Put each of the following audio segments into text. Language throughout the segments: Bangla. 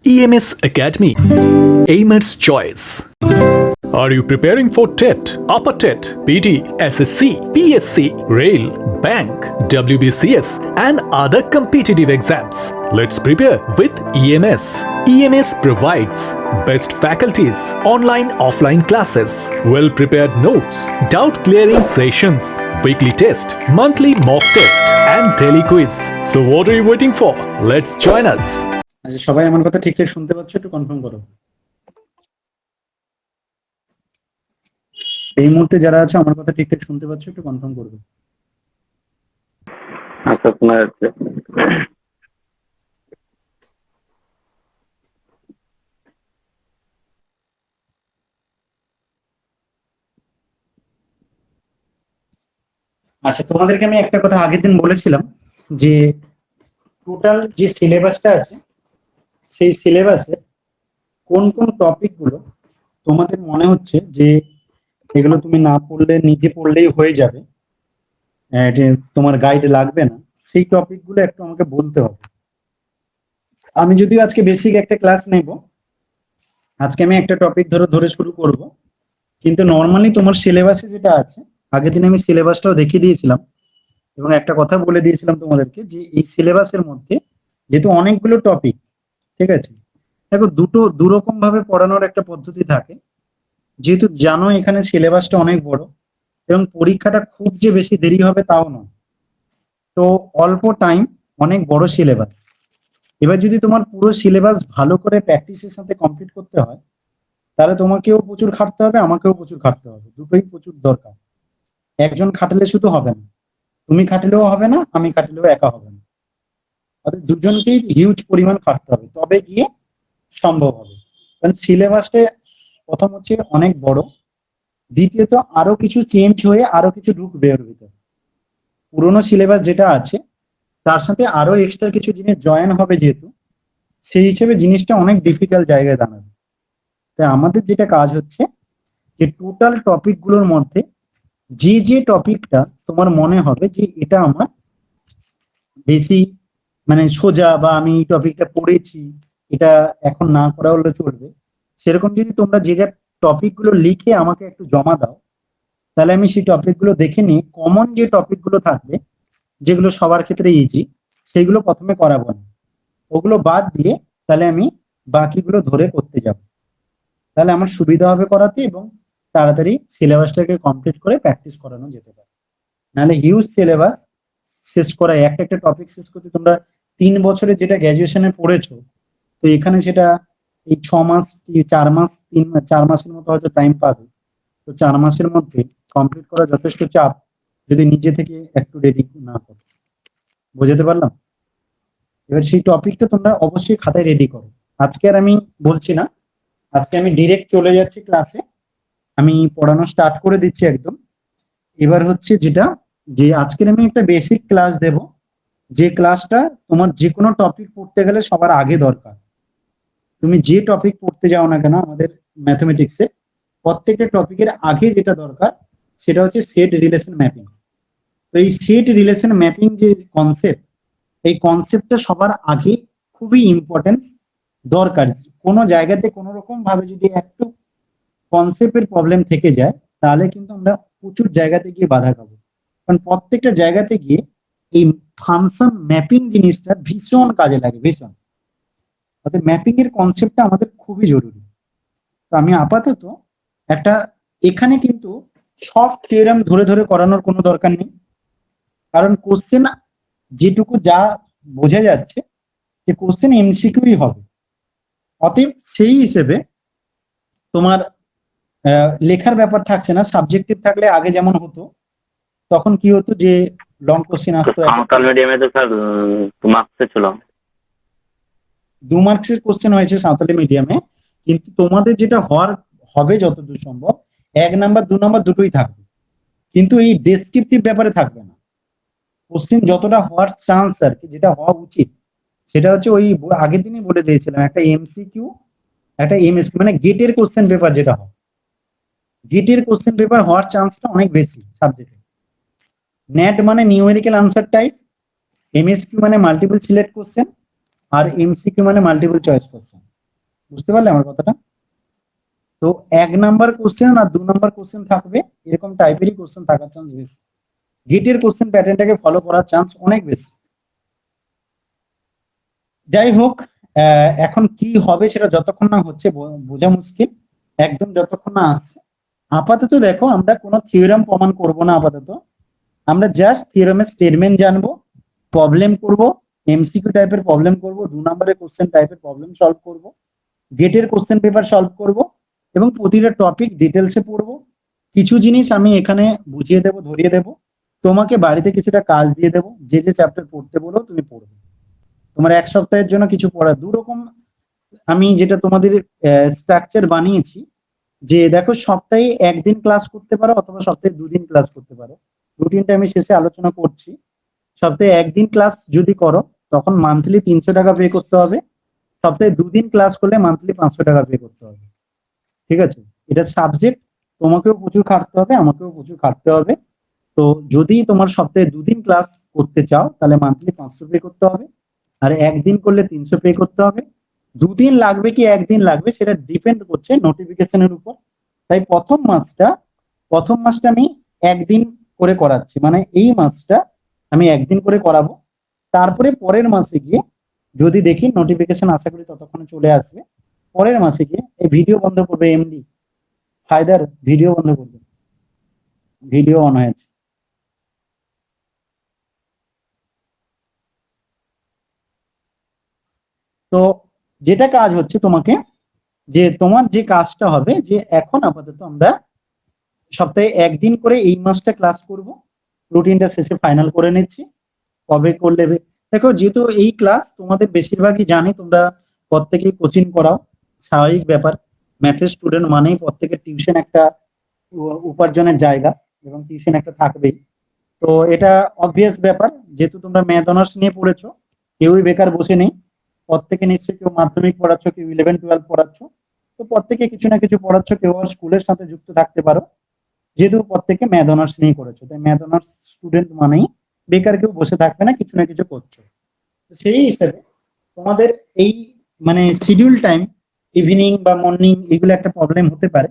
EMS Academy, Aimer's Choice. Are you preparing for TET, Upper TET, PD, SSC, PSC, Rail, Bank, WBCS, and other competitive exams? Let's prepare with EMS. EMS provides best faculties, online offline classes, well prepared notes, doubt clearing sessions, weekly test, monthly mock test, and daily quiz. So, what are you waiting for? Let's join us. আচ্ছা, সবাই আমার কথা ঠিকঠাক শুনতে পাচ্ছ? একটু কনফার্ম করো। এই মুহূর্তে যারা আছে আমার কথা ঠিকঠাক শুনতে পাচ্ছ? একটু কনফার্ম করবে। আচ্ছা, শোনা যাচ্ছে। আচ্ছা, তোমাদেরকে আমি একটা কথা আগের দিন বলেছিলাম যে টোটাল যে সিলেবাসটা আছে সেই সিলেবাসে কোন কোন টপিক গুলো তোমাদের মনে হচ্ছে যে এগুলো তুমি না পড়লে নিজে পড়লেই হয়ে যাবে, তোমার গাইড লাগবে না, সেই টপিক গুলো একটু আমাকে বলতে হবে। আমি যদিও আজকে বেসিক একটা ক্লাস নেব, আজকে আমি একটা টপিক ধরে শুরু করব, কিন্তু নর্মালি তোমার সিলেবাসে যেটা আছে, আগের দিন আমি সিলেবাসটাও দেখিয়ে দিয়েছিলাম এবং একটা কথা বলে দিয়েছিলাম তোমাদেরকে যে এই সিলেবাসের মধ্যে যেহেতু অনেকগুলো টপিক, ঠিক আছে, দেখো দুরকম ভাবে পড়ানোর একটা পদ্ধতি থাকে। যেহেতু জানো এখানে সিলেবাসটা অনেক বড় এবং পরীক্ষাটা খুব যে বেশি দেরি হবে তাও নয়, তো অল্প টাইম, অনেক বড় সিলেবাস। এবার যদি তোমার পুরো সিলেবাস ভালো করে প্র্যাকটিসের সাথে কমপ্লিট করতে হয়, তাহলে তোমাকেও প্রচুর খাটতে হবে, আমাকেও প্রচুর খাটতে হবে, দুটোই প্রচুর দরকার। একজন খাটলে শুধু হবে না, তুমি খাটলেও হবে না, আমি খাটলেও একা হবে না, অর্থাৎ দুজনকেই হিউজ পরিমাণ খাটতে হবে, তবে গিয়ে সম্ভব হবে। কারণ সিলেবাসটা প্রথম হচ্ছে অনেক বড়, দ্বিতীয়ত আরো কিছু চেঞ্জ হয়ে আরো কিছু ঢুকবে এর ভিতরে। পুরোনো সিলেবাস যেটা আছে তার সাথে আরো এক্সট্রা কিছু জিনিস জয়েন হবে, যেহেতু সেই হিসেবে জিনিসটা অনেক ডিফিকাল্ট জায়গায় দাঁড়াবে। তাই আমাদের যেটা কাজ হচ্ছে যে টোটাল টপিক গুলোর মধ্যে যে টপিকটা তোমার মনে হবে যে এটা আমার বেশি মানে সোজা, বা আমি এই টপিকটা পড়েছি, এটা এখন না করা হলে চলবে, সেরকম যদি তোমরা যে টপিক গুলো লিখে আমাকে একটু জমা দাও, তাহলে আমি সেই টপিক গুলো দেখে নিয়ে কমন যে টপিক গুলো থাকবে, যেগুলো সবার ক্ষেত্রে ইজি, সেগুলো প্রথমে করাবো না, ওগুলো বাদ দিয়ে তাহলে আমি বাকিগুলো ধরে করতে যাব। তাহলে আমার সুবিধা হবে করাতে এবং তাড়াতাড়ি সিলেবাসটাকে কমপ্লিট করে প্র্যাকটিস করানো যেতে পারে। নাহলে হিউজ সিলেবাস শেষ করা, একটা একটা টপিক শেষ করতে তোমরা 3 বছরে যেটা গ্র্যাজুয়েশনে পড়েছো, তো এখানে সেটা এই 6 মাস কি 4 মাস, 4 মাসের মতো হয়তো টাইম পাবে। তো 4 মাসের মধ্যে কমপ্লিট করা যথেষ্ট চাপ, যদি নিজে থেকে একটু রেডি না করো। বুঝতে পারলাম? এবার সেই টপিকটা তোমরা অবশ্যই খাতায় রেডি করো। আজকে আর আমি বলছি না, আজকে আমি ডিরেক্ট চলে যাচ্ছি ক্লাসে, আমি পড়ানো স্টার্ট করে দিচ্ছি একদম। এবার হচ্ছে যেটা, যে আজকের আমি একটা বেসিক ক্লাস দেব, যে ক্লাসটা তোমার যে কোনো টপিক পড়তে গেলে সবার আগে দরকার। তুমি যে টপিক পড়তে যাও না কেন আমাদের ম্যাথমেটিক্সে, প্রত্যেকটা টপিকের আগে যেটা দরকার সেটা হচ্ছে সেট রিলেশন ম্যাপিং। তো এই সেট রিলেশন ম্যাপিং যে কনসেপ্ট, এই কনসেপ্টটা সবার আগে খুবই ইম্পর্টেন্স দরকার। কোনো জায়গাতে কোনো রকম ভাবে যদি একটু কনসেপ্টের প্রবলেম থেকে যায়, তাহলে কিন্তু আমরা প্রচুর জায়গাতে গিয়ে বাধা খাবো। কারণ প্রত্যেকটা জায়গাতে গিয়ে এই ফাংশন ম্যাপিং জিনিসটা ভীষণ কাজে লাগে, ভীষণ। অর্থাৎ ম্যাপিং এর কনসেপ্টটা আমাদের খুবই জরুরি। তো আমি আপাতত একটা, এখানে কিন্তু সব থিওরেম ধরে করানোর কোনো দরকার নেই, কারণ কোশ্চেন যেটুকু যা বোঝা যাচ্ছে যে কোশ্চেন এমসিকিউই হবে। অতএব সেই হিসেবে তোমার লেখার ব্যাপার থাকছে না। সাবজেক্টিভ থাকলে আগে যেমন হতো, তখন কি হতো যে লং কোশ্চেন আসতো, সাঁওতাল মিডিয়ামে তো স্যার মার্কসে ছিল। 2 মার্কসের কোশ্চেন হয়েছে সাঁওতালি মিডিয়ামে, কিন্তু তোমাদের যেটা হওয়ার হবে যতদূর সম্ভব 1 নাম্বার 2 নাম্বার দুটোই থাকবে, কিন্তু এই ডেসক্রিপটিভ ব্যাপারে থাকবে না। কোশ্চেন যতটা হওয়ার চান্স আর কি, যেটা হওয়া উচিত, সেটা হচ্ছে ওই আগের দিনই বলে দিয়েছিলাম, একটা এমসিকিউ, একটা এমএসকিউ, মানে গেটের কোশ্চেন পেপার যেটা হয়, গেটের কোশ্চেন পেপার হওয়ার চান্সটা অনেক বেশি সাবজেক্টে। নেট মানে নিউমেরিক্যাল আনসার টাইপ, এমএসকিউ মানে মাল্টিপল সিলেক্ট কোশ্চেন, আর এমসিকিউ মানে মাল্টিপল চয়েস কোশ্চেন। বুঝতে পারলে আমার কথাটা? তো 1 নাম্বার কোশ্চেন আর 2 নাম্বার কোশ্চেন থাকবে, এরকম টাইপেরই কোশ্চেন থাকার চান্স বেশি। গেটের কোশ্চেন প্যাটার্নটাকে ফলো করার চান্স অনেক বেশি। যাই হোক, এখন কি হবে সেটা যতক্ষণ না হচ্ছে বোঝা মুশকিল, একদম যতক্ষণ না আসছে। আপাতত দেখো, আমরা কোনো থিওরাম প্রমাণ করব না আপাতত, আমরা জাস্ট থিওরামের স্টেটমেন্ট জানবো, প্রবলেম করব, এমসিকিউ টাইপের প্রবলেম করব, 2 নাম্বারের কোশ্চেন টাইপের প্রবলেম সলভ করব, গেটের কোশ্চেন পেপার সলভ করব, এবং প্রতিটা টপিক ডিটেলসে পড়বো। কিছু জিনিস আমি এখানে বুঝিয়ে দেবো, ধরিয়ে দেবো, তোমাকে বাড়িতে কিছুটা কাজ দিয়ে দেবো, যে যে চ্যাপ্টার পড়তে বলো তুমি পড়বে। তোমার 1 সপ্তাহের জন্য কিছু পড়া, 2 রকম আমি যেটা তোমাদের স্ট্রাকচার বানিয়েছি, যে দেখো সপ্তাহে 1 দিন ক্লাস করতে পারো অথবা সপ্তাহে 2 দিন ক্লাস করতে পারো। রুটিনটা আমি শেষে আলোচনা করছি। সপ্তাহে 1 দিন ক্লাস যদি করো তখন মান্থলি 300 টাকা পে করতে হবে, সপ্তাহে 2 দিন ক্লাস করলে মান্থলি 500 টাকা পে করতে হবে। ঠিক আছে, এটা সাবজেক্ট, তোমাকেও প্রচুর খাটতে হবে, আমাকেও প্রচুর খাটতে হবে। তো যদি তোমার সপ্তাহে 2 দিন ক্লাস করতে চাও তাহলে মান্থলি 500 পে করতে হবে, আর 1 দিন করলে 300 পে করতে হবে। 2 দিন লাগবে কি 1 দিন লাগবে সেটা ডিপেন্ড করছে নোটিফিকেশনের উপর। তাই প্রথম মাসটা আমি 1 দিন করে করাচ্ছি, মানে এই মাসটা আমি 1 দিন করে করাবো। তারপরে পরের মাসে গিয়ে যদি দেখি নোটিফিকেশন, আশা করি ততক্ষণে চলে আসবে, পরের মাসে গিয়ে এই ভিডিও বন্ধ করবে এমডি ফায়দার, ভিডিও বন্ধ করবে, ভিডিও অন হয়েছে। তো যেটা কাজ হচ্ছে তোমাকে, যে তোমার যে কাজটা হবে, যে এখন আপাতত আমরা সপ্তাহে 1 দিন করে এই মাসটা ক্লাস করব, রুটিনটা শেষে ফাইনাল করে নিচ্ছি কবে করলে। দেখো, যেহেতু এই ক্লাস তোমাদের বেশিরভাগই জানি, তোমরা প্রত্যেকেই কোচিং করাও, স্বাভাবিক ব্যাপার। ম্যাথের স্টুডেন্ট মানেই প্রত্যেকের টিউশন একটা উপার্জনের জায়গা, এবং টিউশন একটা থাকবেই। তো এটা অবভিয়াস ব্যাপার, যেহেতু তোমরা ম্যাথ অনার্স নিয়ে পড়েছো, কেউই বেকার বসে নেই। প্রত্যেকে নিশ্চয়ই কেউ মাধ্যমিক পড়াচ্ছ, কেউ 11-12 পড়াচ্ছ, তো প্রত্যেকে কিছু না কিছু পড়াচ্ছ, কেউ আর স্কুলের সাথে যুক্ত থাকতে পারো। যেহেতু প্রত্যেকে ম্যাথ অনার্স নিয়ে করেছো, তাই ম্যাথ অনার্স স্টুডেন্ট মানেই বেকার কেউ বসে থাকবে না, কিছু না কিছু করছো। সেই হিসেবে তোমাদের এই মানে শিডিউল টাইম, ইভিনিং বা মর্নিং, এগুলো একটা প্রবলেম হতে পারে।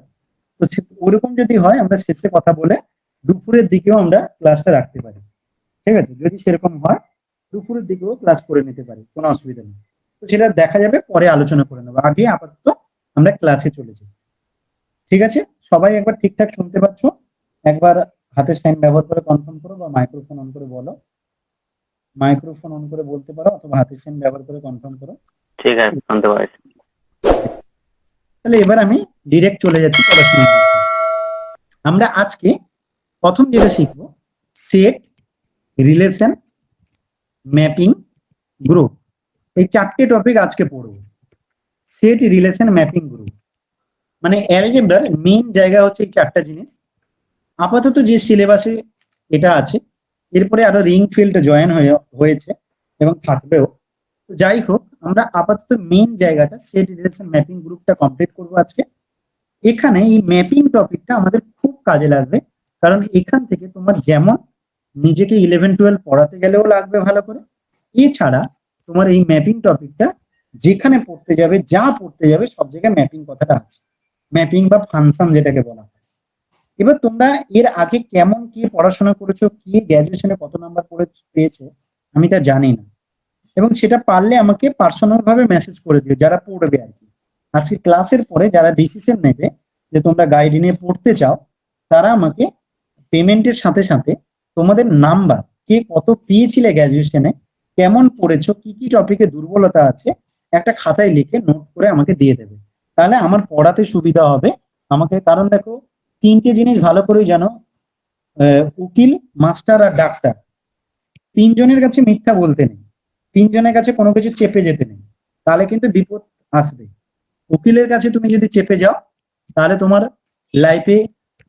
তো ওরকম যদি হয়, আমরা শেষে কথা বলে দুপুরের দিকেও আমরা ক্লাসটা রাখতে পারি। ঠিক আছে, যদি সেরকম হয় দুপুরের দিকেও ক্লাস করে নিতে পারি, কোনো অসুবিধা নেই। তো সেটা দেখা যাবে, পরে আলোচনা করে নেবো, আগে আপাতত আমরা ক্লাসে চলে যাই। ঠিক আছে, সবাই একবার ঠিকঠাক শুনতে পাচ্ছ? একবার হাতের সাইন ব্যবহার করে কনফার্ম করো, বা মাইক্রোফোন অন করে বলো, মাইক্রোফোন অন করে বলতে পারো, অথবা হাতের সাইন ব্যবহার করে কনফার্ম করো। ঠিক আছে, শুনতে পাচ্ছি। তাহলে এবার আমি ডিরেক্ট চলে যাচ্ছি পড়াশোনার মধ্যে। আমরা আজকে প্রথম যেটা শিখবো, সেট, রিলেশন, ম্যাপিং, গ্রুপ, এই 4টে টপিক আজকে পড়বো। সেট, রিলেশন, ম্যাপিং, গ্রুপ, মানে অ্যালজেব্রার মেইন জায়গা হচ্ছে এই 4টা জিনিস। আপাতত যে সিলেবাসে এটা আছে, এরপরে আরো রিং ফিল্ড জয়েন হয়েছে এবং থাকবেও। তো যাই হোক, আমরা আপাতত মেইন জায়গাটা সেট, রিলেশন, ম্যাপিং, গ্রুপটা কমপ্লিট করবো আজকে। এখানে এই ম্যাপিং টপিকটা আমাদের খুব কাজে লাগবে, কারণ এখান থেকে তোমার যেমন নিজেকে 11-12 পড়াতে গেলেও লাগবে ভালো করে, এছাড়া তোমার এই ম্যাপিং টপিকটা যেখানে পড়তে যাবে, যা পড়তে যাবে, সব জায়গায় ম্যাপিং কথাটা আছে, ম্যাপিং বা ফাংশন যেটাকে বলা হয়। এবার তোমরা এর আগে কেমন কি পড়াশোনা করেছো, কি গ্র্যাজুয়েশনে কত নাম্বার পেয়েছো, আমি তা জানি না, এবং সেটা পারলে আমাকে পার্সোনাল ভাবে মেসেজ করে দিও, যারা পড়বে আর কি। আজকে ক্লাসের পরে যারা ডিসিশন নেবে যে তোমরা গাইড নিয়ে পড়তে চাও, তারা আমাকে পেমেন্টের সাথে সাথে তোমাদের নাম্বার, কে কত পেয়েছিলে গ্র্যাজুয়েশনে, কেমন পড়েছো, কি কি টপিকে দুর্বলতা আছে, একটা খাতায় লিখে নোট করে আমাকে দিয়ে দেবে। তাহলে আমার পড়াতে সুবিধা হবে আমাকে। কারণ দেখো, 3টে জিনিস ভালো করেই জানো, উকিল, মাস্টার আর ডাক্তার, 3জনের কাছে মিথ্যা বলতে নেই, 3জনের কাছে কোনো কিছু চেপে যেতে নেই, তাহলে কিন্তু বিপদ আসবে। উকিলের কাছে তুমি যদি চেপে যাও, তাহলে তোমার লাইফে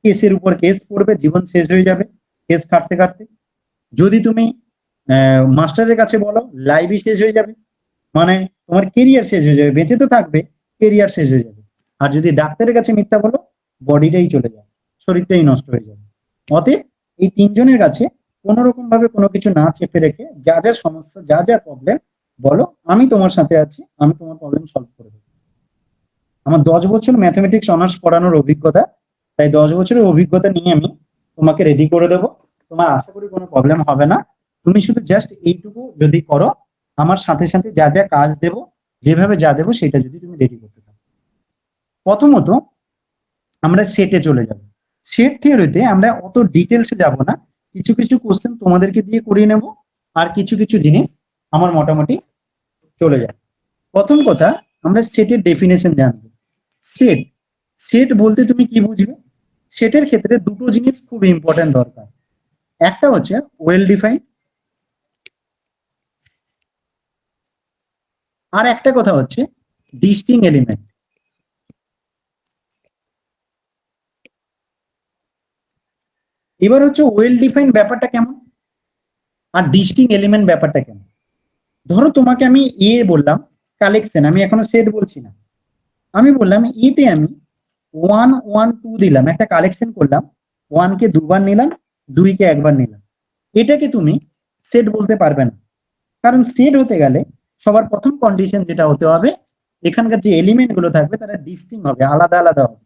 কেসের উপর কেস পড়বে, জীবন শেষ হয়ে যাবে কেস কাটতে কাটতে। যদি তুমি মাস্টারের কাছে বলো, লাইফই শেষ হয়ে যাবে, মানে তোমার কেরিয়ার শেষ হয়ে যাবে, বেঁচে তো থাকবে, কেরিয়ার শেষ হয়ে যাবে। আর যদি ডাক্তারের কাছে মিথ্যা বলো, বডিটাই চলে যাবে, শরীরটাই নষ্ট হয়ে যাবে। অতএব এই 3জনের কাছে কোনো রকম ভাবে কোনো কিছু না চেপে রেখে, যা যা সমস্যা, যা যা প্রবলেম বলো, আমি তোমার সাথে আছি, আমি তোমার প্রবলেম সলভ করে দেবো। আমার 10 বছর ম্যাথমেটিক্স অনার্স পড়ানোর অভিজ্ঞতা, তাই 10 বছরের অভিজ্ঞতা নিয়ে আমি তোমাকে রেডি করে দেবো। তোমার আশা করি কোনো প্রবলেম হবে না। তুমি শুধু জাস্ট এইটুকু যদি করো, আমার সাথে সাথে যা যা কাজ দেব, যেভাবে যা দেবো সেটা যদি তুমি রেডি করতে থাকো। প্রথমত আমরা সেটে চলে যাব। সেট থিওরিতে আমরা অত ডিটেলসে যাব না, কিছু কিছু কোশ্চেন তোমাদেরকে দিয়ে করিয়ে নেব, আর কিছু কিছু জিনিস আমার মোটামুটি চলে যায়। প্রথম কথা, আমরা সেটের ডেফিনেশন জানবো। সেট, সেট বলতে তুমি কি বুঝবে? সেটের ক্ষেত্রে দুটো জিনিস খুব ইম্পর্টেন্ট দরকার। একটা হচ্ছে ওয়েল ডিফাইন, আর একটা কথা হচ্ছে ডিস্টিং এলিমেন্ট। এবার হচ্ছে ওয়েল ডিফাইন ব্যাপারটা কেমন, আর ডিস্টিং এলিমেন্ট ব্যাপারটা কেমন। ধরো তোমাকে আমি এ বললাম কালেকশন, আমি এখনো সেট বলছি না, আমি বললাম এতে আমি 1 1 2 দিলাম, একটা কালেকশন করলাম, 1 কে দুবার নিলাম, 2 কে একবার নিলাম। এটাকে তুমি সেট বলতে পারবে না, কারণ সেট হতে গেলে সবার প্রথম কন্ডিশন যেটা হতে হবে, এখানকার যে এলিমেন্ট গুলো থাকবে তারা ডিস্টিং হবে, আলাদা আলাদা হবে,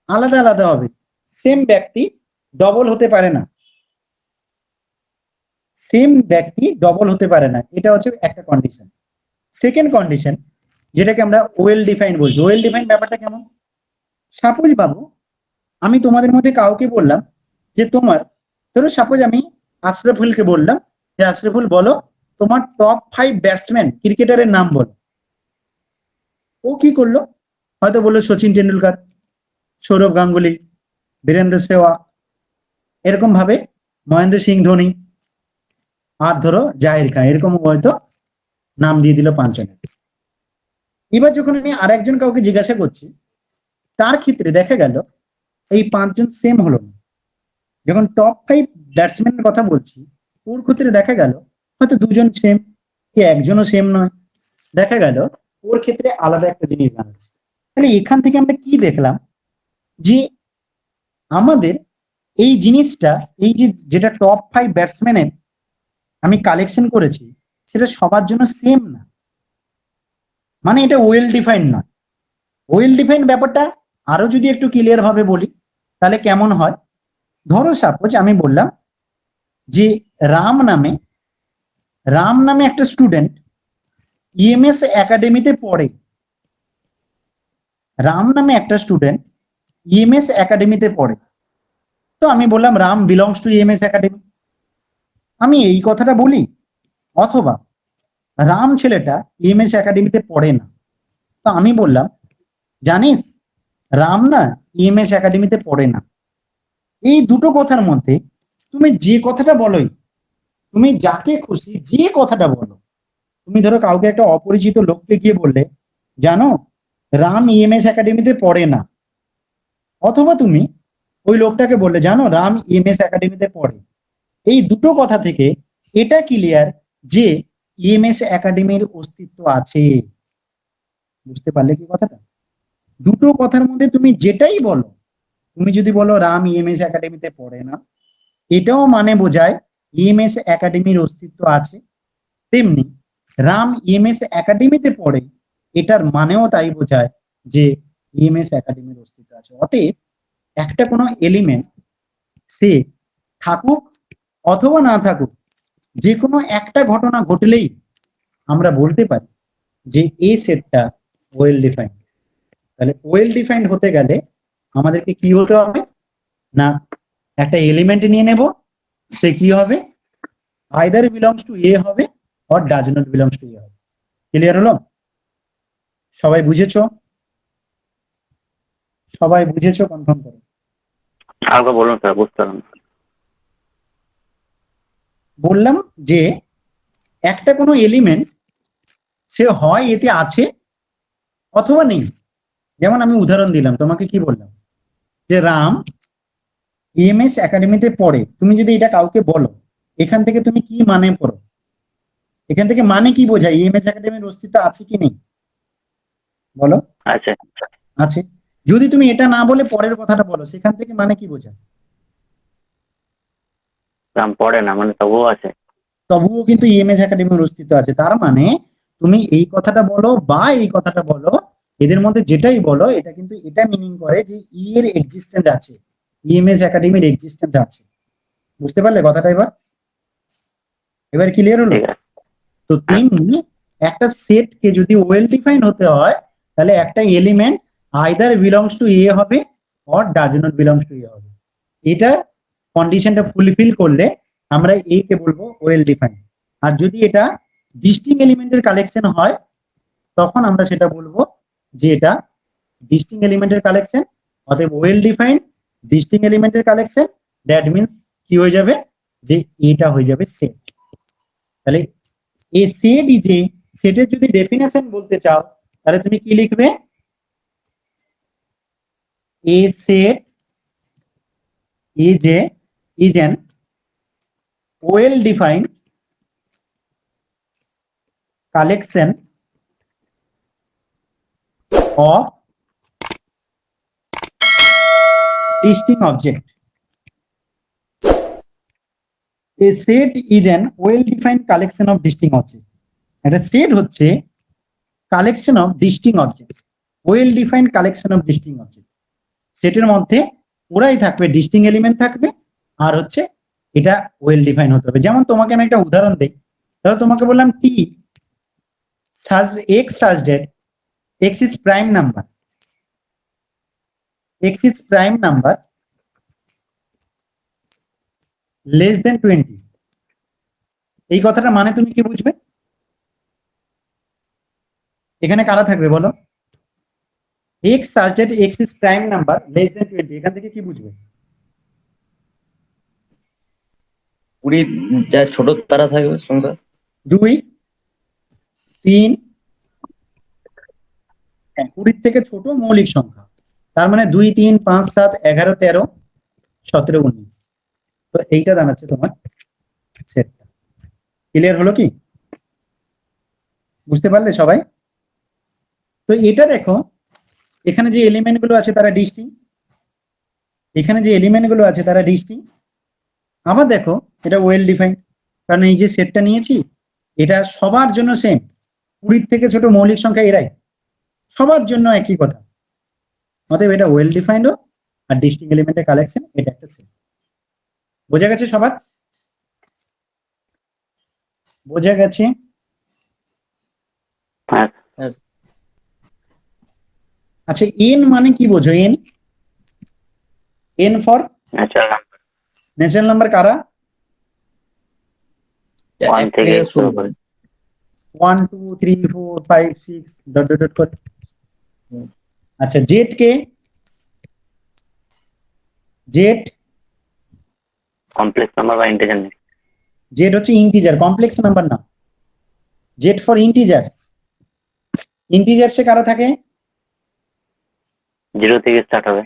আলাদা আলাদা হবে। সেম ব্যক্তি ডবল হতে পারে না, সেম ব্যক্তি ডবল হতে পারে না, এটা হচ্ছে একটা কন্ডিশন। সেকেন্ড কন্ডিশন, যেটাকে আমরা ওয়েল ডিফাইন বলছি। ওয়েল ডিফাইন ব্যাপারটা কেমন? সাপোজ বাবু, আমি তোমাদের মধ্যে কাউকে বললাম যে তোমার, ধরো সাপোজ আমি আশরাফুলকে বললাম যে আশরাফুল বলো তোমার টপ 5 ব্যাটসম্যান ক্রিকেটারের নাম বলো। ও কি করলো? হয়তো বললো সচিন টেন্ডুলকার, সৌরভ গাঙ্গুলি, বীরেন্দ্র সেহওয়াগ, এরকম ভাবে মহেন্দ্র সিং ধোনি, আর ধরো জাহির খান, এরকম হয়তো নাম দিয়ে দিল 5 জনের। এবার যখন আমি আরেকজন কাউকে জিজ্ঞাসা করছি, তার ক্ষেত্রে দেখা গেল এই 5 জন সেম হলো না। যখন টপ 5 ব্যাটসম্যানের কথা বলছি, ওর ক্ষেত্রে দেখা গেল হয়তো 2 জন সেম, কি একজনও সেম নয়, দেখা গেল ওর ক্ষেত্রে আলাদা একটা জিনিস জানাচ্ছে। তাহলে এখান থেকে আমরা কি দেখলাম, যে আমাদের এই জিনিসটা, এই যে যেটা টপ 5 ব্যাটসম্যানের আমি কালেকশন করেছি, সেটা সবার জন্য সেম না, মানে এটা ওয়েল ডিফাইন না। ওয়েল ডিফাইন ব্যাপারটা আরো যদি একটু ক্লিয়ার ভাবে বলি, তাহলে কেমন হয়? ধরো সাপোজ আমি বললাম যে রাম নামে একটা স্টুডেন্ট ইএমএস একাডেমিতে পড়ে। রাম নামে একটা স্টুডেন্ট ইএমএস একাডেমিতে পড়ে, তো আমি বললাম Ram belongs to EMS academy, আমি এই কথাটা বলি। অথবা রাম ছেলেটা ইএমএস একাডেমিতে পড়ে না, তো আমি বললাম জানিস রাম না ইএমএস একাডেমিতে পড়ে না। এই দুটো কথার মধ্যে তুমি যে কথাটা বলোই, তুমি যাকে খুশি যে কথাটা বলো, তুমি ধরো কাউকে একটা অপরিচিত লোককে গিয়ে বললে জানো রাম ইএমএস একাডেমিতে পড়ে না, অথবা তুমি ওই লোকটাকে বললে জানো রাম ইএমএস একাডেমিতে পড়ে, এই দুটো কথা থেকে এটা ক্লিয়ার যে ইএমএস একাডেমির অস্তিত্ব আছে। বুঝতে পারলে কি কথাটা? দুটো কথার মধ্যে তুমি যেটাই বলো, তুমি যদি বলো রাম ইএমএস একাডেমিতে পড়ে না, এটাও মানে বোঝায় ইএমএস একাডেমির অস্তিত্ব আছে। তেমনি রাম ইএমএস একাডেমিতে পড়ে, এটার মানেও তাই বোঝায় যে ইএমএস একাডেমির অস্তিত্ব আছে। অতএব একটা কোনো এলিমেন্ট সে থাকুক অথবা না থাকুক, যে কোনো একটা ঘটনা ঘটলেই আমরা বলতে পারি যে এই সেটটা ওয়েল ডিফাইন্ড। তাহলে ওয়েল ডিফাইন্ড হতে গেলে আমাদেরকে কি হতে হবে না, একটা এলিমেন্ট নিয়ে নেব, সে কি হবে আইদার বিলংস টু এ হবে or does not belongs to A হবে। ক্লিয়ার হলো? সবাই বুঝেছো? সবাই বুঝেছো? কনফার্ম করো। আরেকবার বলুন স্যার, বুঝতে পারলাম না। বললাম যে একটা কোনো এলিমেন্ট সে হয় এতে আছে অথবা নেই। যেমন আমি উদাহরণ দিলাম, তোমাকে কি বললাম যে রাম ইএমএস একাডেমিতে পড়ে, তুমি যদি এটা কাউকে বলো, এখান থেকে তুমি কি মানে পড়ো? এখান থেকে মানে কি বোঝায়? ইএমএস একাডেমির অস্তিত্ব আছে কি নেই বলো? আচ্ছা, আছে। যদি তুমি এটা না বলে পরের কথাটা বলো, সেখান থেকে মানে কি বোঝায়? রাম পড়ে না মানে তবুও আছে। তবুও কিন্তু ইএমএস একাডেমির অস্তিত্ব আছে। তার মানে তুমি এই কথাটা বলো বা এই কথাটা বলো, এদের মধ্যে যেটাই বলো এটা কিন্তু এটা মিনিং করে যে ই এর এক্সিস্টেন্স আছে, ইএমএস একাডেমির এক্সিস্টেন্স আছে। বুঝতে পারলে কথাটা? এবার ক্লিয়ার হলো? ঠিক আছে। তো তেমনি একটা সেট কে যদি ওয়েল ডিফাইন হতে হয় তাহলে একটা element either belongs to A হবে or does not belongs to A হবে। এটা কন্ডিশনটা ফুলফিল করলে আমরা এ কে বলবো ওয়েল ডিফাইন। আর যদি এটা ডিস্টিং এলিমেন্টের কালেকশন হয় তখন আমরা সেটা বলবো যে এটা ডিস্টিং এলিমেন্টের কালেকশন, অতএব ওয়েল ডিফাইন্ড ডিস্টিং এলিমেন্টের কালেকশন। দ্যাট মিন্স কি হয়ে যাবে, যে এটা হয়ে যাবে সেট। তাহলে এই সেট ইজ এ, সেটের যদি ডেফিনেশন বলতে চাও তাহলে তুমি কি লিখবে? এ set is an well defined collection of distinct object. A set is an well defined collection of distinct object. একটা সেট হচ্ছে collection of ডিস্টিং object, well defined collection of ডিস্টিং object. সেটের মধ্যে ওরাই থাকবে, ডিস্টিং এলিমেন্ট থাকবে, আর হচ্ছে এটা ওয়েল ডিফাইন হতে হবে। যেমন তোমাকে আমি একটা উদাহরণ দিই, ধরো তোমাকে বললাম টি সাজ এক্স সাজ date x is prime number, x is prime number less than 20। এই কথাটা মানে তুমি কি বুঝবে? এখানে কারা থাকবে বলো? এক্স সাজ date x is prime number less than 20, এখান থেকে কি বুঝবে? 20 যা ছোট তারা থাকবে সংখ্যা। 2 3, 20 থেকে ছোট মৌলিক সংখ্যা, তার মানে 2 3 5 7 11 13 17 19। তো এইটা দাঁড়াচ্ছে তোমার সেটটা। ক্লিয়ার হলো কি? বুঝতে পারলে সবাই? তো এটা দেখো, এখানে যে এলিমেন্ট গুলো আছে তারা ডিস্টিং, এখানে যে এলিমেন্ট গুলো আছে তারা ডিস্টিং। আবার দেখো এটা ওয়েল ডিফাইন্ড, কারণ এই যে সেটটা নিয়েছি এটা সবার জন্য সেম, 20 থেকে ছোট মৌলিক সংখ্যা এরাই, সবার জন্য একই কথা। অতএব এটা ওয়েল ডিফাইন্ড আর ডিস্টিং এলিমেন্টের কালেকশন, এটা একটা সেট। বোঝা গেছে সবার? বোঝা গেছে? হ্যাঁ। আচ্ছা এন মানে কি বোঝো? N, N for natural natural number. কারা? 1 এক থেকে থেকে শুরু শুরু করে। 1 2 3 4 5 6 ডট ডট ডট করে। আচ্ছা জেড কে? জেড, কমপ্লেক্স নাম্বার বা ইন্টিজার নেই। জেড হচ্ছে ইন্টিজার, কমপ্লেক্স নাম্বার না। Z for integers. ইন্টিজার্সে কারা থাকে? 0 থেকে স্টার্ট হবে।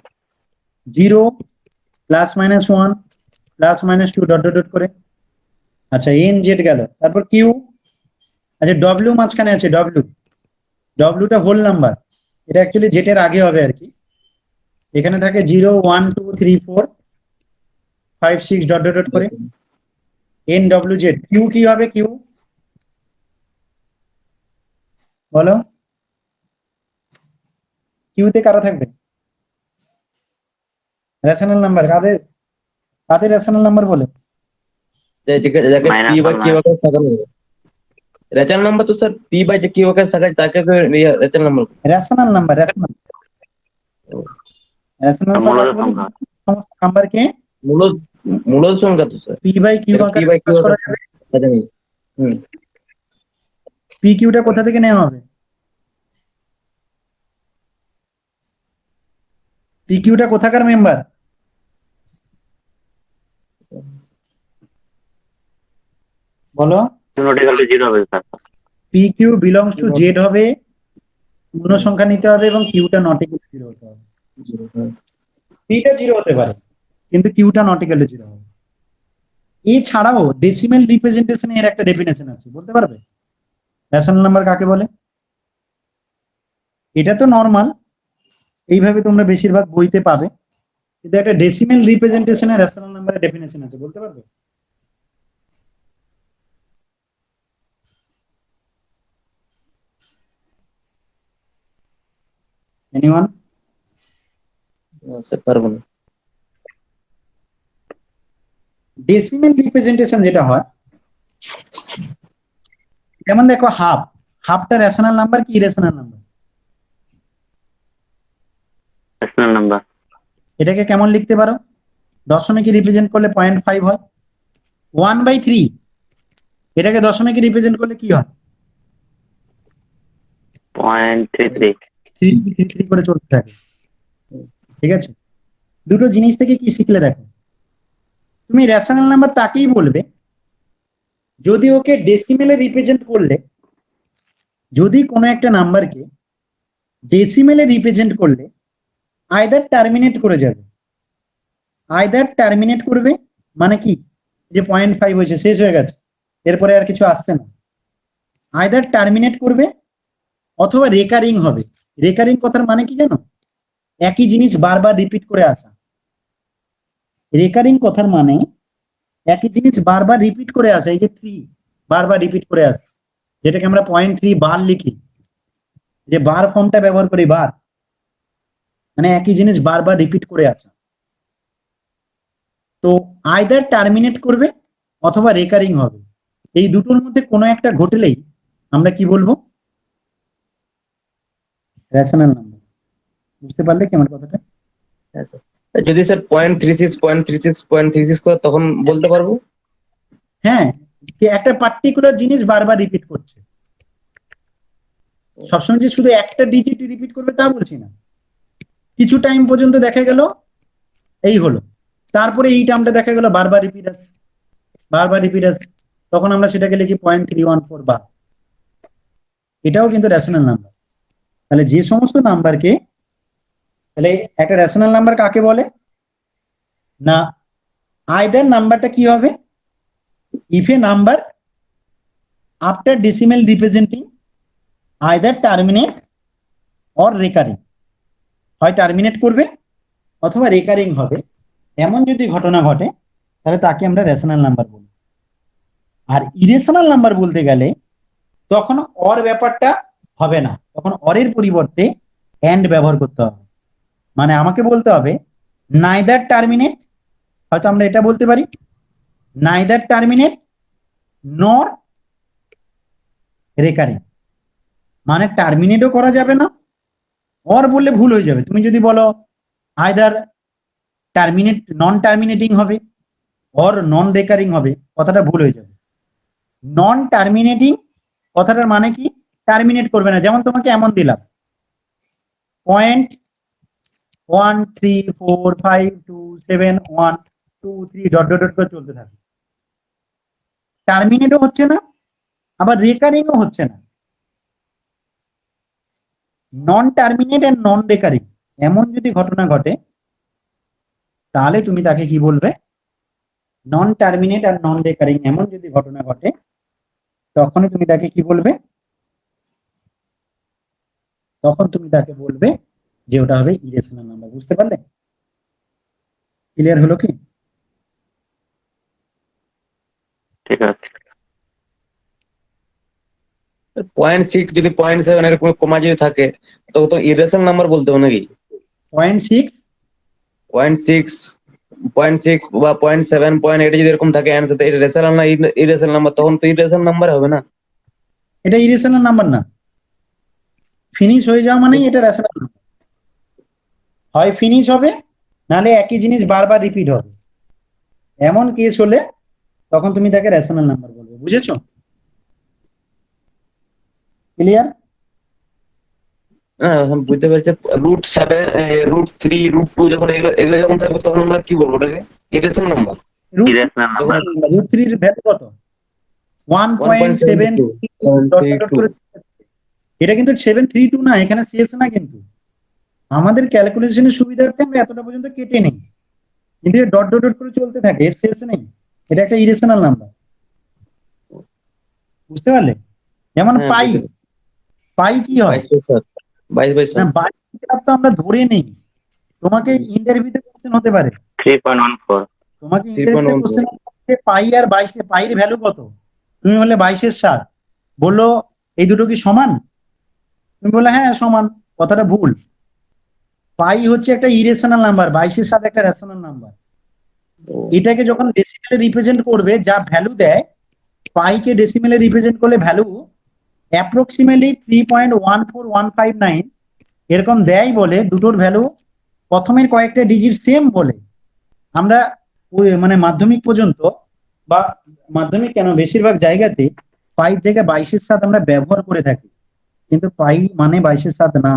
0 plus minus 1 plus minus 2 dot dot dot করে। আচ্ছা এন জেড গেল, তারপর কিউ। আচ্ছা ডব্লিউ মাঝখানে আছে, ডব্লিউ, ডব্লিউটা হোল নাম্বার, এটা অ্যাকচুয়ালি জেড এর আগে হবে আর কি। এখানে থাকে 0 1 2 3 4 5 6 ডট ডট ডট করে। N W Z. কিউ কি হবে? কিউ বলো, কিউতে কারা থাকবে? Rational number. কাদের কাদের রেশনাল নাম্বার বলে? যাকে Minus পি বা one, কিউ আকারে সাজানো হবে। রেচাল নাম্বার তো স্যার পি বাই যে কিউ আকারে সাজায় তাকে rational number. Rational number, rational rational number মূলত কাকে বলে? সংখ্যা। সমস্ত নাম্বারকে মূল মূল সংখ্যা তো sir. P by Q P আকারে বাই কিউ প্রকাশ করা আকারে যাবে। সাজানো। হুম। পি কিউটা কোথা থেকে নেওয়া হবে? পি কিউটা কোথাকার মেম্বার? বলো। নট ইকুয়াল টু 0 হবে sir. P Q belongs to Z হবে, পূর্ণ সংখ্যা নিতে হবে এবং কিউটা নট ইকুয়াল টু 0 হতে হবে। পিটা 0 হতে পারে কিন্তু কিউটা নট ইকুয়াল টু 0 হবে। এছাড়াও ডেসিমেল রিপ্রেজেন্টেশনে এর একটা ডেফিনেশন আছে, বলতে পারবে রেশনাল নাম্বার কাকে বলে? এটা তো নরমাল, এইভাবে তোমরা বেশিরভাগ বইতে পাবে, কিন্তু একটা ডেসিমেল রিপ্রেজেন্টেশনে রেশনাল নাম্বারের ডেফিনেশন আছে, বলতে পারবে? এনিওয়ান? স্যার পারবো না। ডেসিমেল রিপ্রেজেন্টেশন যেটা হয়, যেমন দেখো হাফ, হাফটা রেশনাল নাম্বার কি ইরেশনাল নাম্বার? Rational number. এটাকে কেমন লিখতে পারো? দশমিকে রিপ্রেজেন্ট করলে 0.5 হয়। 1/3 এটাকে দশমিকে রিপ্রেজেন্ট করলে কি হয়? 0.33। 3 করে চলতে থাকে। ঠিক আছে, দুটো জিনিস থেকে কি শিখলে দেখো, তুমি রেশনাল নাম্বার তাকেই বলবে যদি ওকে ডেসিমেলে রিপ্রেজেন্ট করলে, যদি কোনো একটা নাম্বারকে ডেসিমেলে রিপ্রেজেন্ট করলে আইদার টার্মিনেট করে যাবে, আইদার টার্মিনেট করবে মানে কি, যে 0.5 হয়েছে শেষ হয়ে গেছে, এরপরে আর কিছু আসছে না, আইদার টার্মিনেট করবে অথবা রেকারিং হবে। রেকারিং কথার মানে কি জানো? একই জিনিস বারবার রিপিট করে আসা। রেকারিং কথার মানে একই জিনিস বারবার রিপিট করে আসা। এই যে 3 বারবার রিপিট করে আসছে, যেটাকে আমরা 0.3 বার লিখি, যে বার ফর্মটা ব্যবহার করি, বার মানে একই জিনিস বারবার রিপিট করে আসা। তো আইদার টার্মিনেট করবে অথবা রেকারিং হবে, এই দুটোর মধ্যে কোনো একটা ঘটলেই আমরা কি বলবো? Rational number. বুঝতে পারলে কি আমার কথাটা? হ্যাঁ স্যার। যদি স্যার 0.36 করে তখন বলতে পারবো। হ্যাঁ, যে একটা পার্টিকুলার জিনিস বারবার রিপিট করছে, সবসময় যে শুধু একটা ডিজিট রিপিট করবে তা বলছি না, কিছু টাইম পর্যন্ত দেখা গেল এই হলো, তারপরে এই টার্মটা দেখা গেল বারবার রিপিট আসছে, বারবার রিপিট আসছে, তখন আমরা সেটাকে লিখি 0.314 বার। এটাও কিন্তু রেশনাল নাম্বার। তাহলে যে সমস্ত নাম্বারকে, তাহলে একটা রেশনাল নাম্বার কাকে বলে না, আইদার নাম্বারটা কি হবে, if A number after decimal representing either terminate or recurring, হয় টার্মিনেট করবে অথবা রেকারিং হবে, এমন যদি ঘটনা ঘটে তাহলে তাকে আমরা রেশনাল নাম্বার বলি। আর ইরেশনাল নাম্বার বলতে গেলে তখন অর ব্যাপারটা হবে না, তখন অরের পরিবর্তে এন্ড ব্যবহার করতে হবে। মানে আমাকে বলতে হবে নাইদার টার্মিনেট, হয়তো আমরা এটা বলতে পারি নাইদার টার্মিনেট নর রেকারিং, মানে টার্মিনেটও করা যাবে না, অর বললে ভুল হয়ে যাবে। তুমি যদি বলো আইদার টার্মিনেট, নন টার্মিনেটিং হবে অর নন রেকারিং হবে, কথাটা ভুল হয়ে যাবে। নন টার্মিনেটিং কথাটার মানে কি, টার্মিনেট করবে না। যেমন তোমাকে এমন দিলাম 0.134527123 ডট ডট ডট করে চলতে থাকে, টার্মিনেটও হচ্ছে না আবার রেকারিংও হচ্ছে না। নন টার্মিনেট এন্ড নন রেকারিং এমন যদি ঘটনা ঘটে তাহলে তুমি তাকে কি বলবে? নন টার্মিনেট আর নন রেকারিং এমন যদি ঘটনা ঘটে তখনই তুমি তাকে কি বলবে? তখন তুমি তাকে বলবে যে ওটা হবে ইরেশনাল নাম্বার। বুঝতে পারলে? ক্লিয়ার হলো কি? ঠিক আছে। 0.6 যদি 0.7 এরকম কমা যদি থাকে তো তো ইরেশনাল নাম্বার বলতে হবে নাকি? 0.6 0.6 0.6 বা 0.7 0.8 যদি এরকম থাকে অ্যান্সার তো রেশনাল না ইরেশনাল নাম্বার, তখন তো ইরেশনাল নাম্বার হবে না। এটা ইরেশনাল নাম্বার না, ফিনিশ হয়ে যাওয়া মানেই এটা রেশনাল নাম্বার। হয় ফিনিশ হবে নাহলে একই জিনিস বারবার রিপিট হবে, এমন কেস হলে তখন তুমি তাকে রেশনাল নাম্বার বলবে। বুঝেছো? ক্লিয়ার? হ্যাঁ এখন বুঝতে পেরেছি। √7 √3 √2 যখন এগুলো এগুলো যখন থাকবে তখন আমরা কি বলবো ওটাকে? Irrational number. Irrational number. √3 এর ভ্যালু কত? 1.7, 1.732 এটা কিন্তু 732 না, এখানে শেষ না, কিন্তু আমাদের ক্যালকুলেশনের সুবিধার্থে আমরা এতটা পর্যন্ত কেটে নেই, কিন্তু ডট ডট ডট করে চলতে থাকে, এর শেষ নেই। এটা একটা ইরেশনাল নাম্বার। বুঝতে পারলে? যেমন হ্যাঁ পাই, বুঝতে পাই কি হয় 22/7 না, 22/7 বাই তো আমরা ধরে নেই। তোমাকে ইন্টারভিউতে কোশ্চেন হতে পারে, 3.14। তোমাকে ইন্টারভিউতে 3.14 কোশ্চেন পাই আর 22, পাইয়ের ভ্যালু কত? তুমি বললে 22/7, বললো এই দুটো কি সমান? তুমি বললে হ্যাঁ সমান, কথাটা ভুল। পাই হচ্ছে একটা ইরেশনাল নাম্বার, 22-এর সাথে একটা রেশনাল নাম্বার। এটাকে যখন ডেসিমেলে রিপ্রেজেন্ট করবে, যা ভ্যালু দেয়, পাইকে ডেসিমেলে রিপ্রেজেন্ট করলে ভ্যালু অ্যাপ্রক্সিমেটলি 3.14159 এরকম দেয় বলে দুটোর ভ্যালু প্রথমের কয়েকটা ডিজিট সেম বলে আমরা মানে মাধ্যমিক পর্যন্ত বা মাধ্যমিক কেন বেশিরভাগ জায়গাতে পাইয়ের জায়গায় 22-এর সাথে আমরা ব্যবহার করে থাকি, কিন্তু পাই মানে 22-এর সাথে না,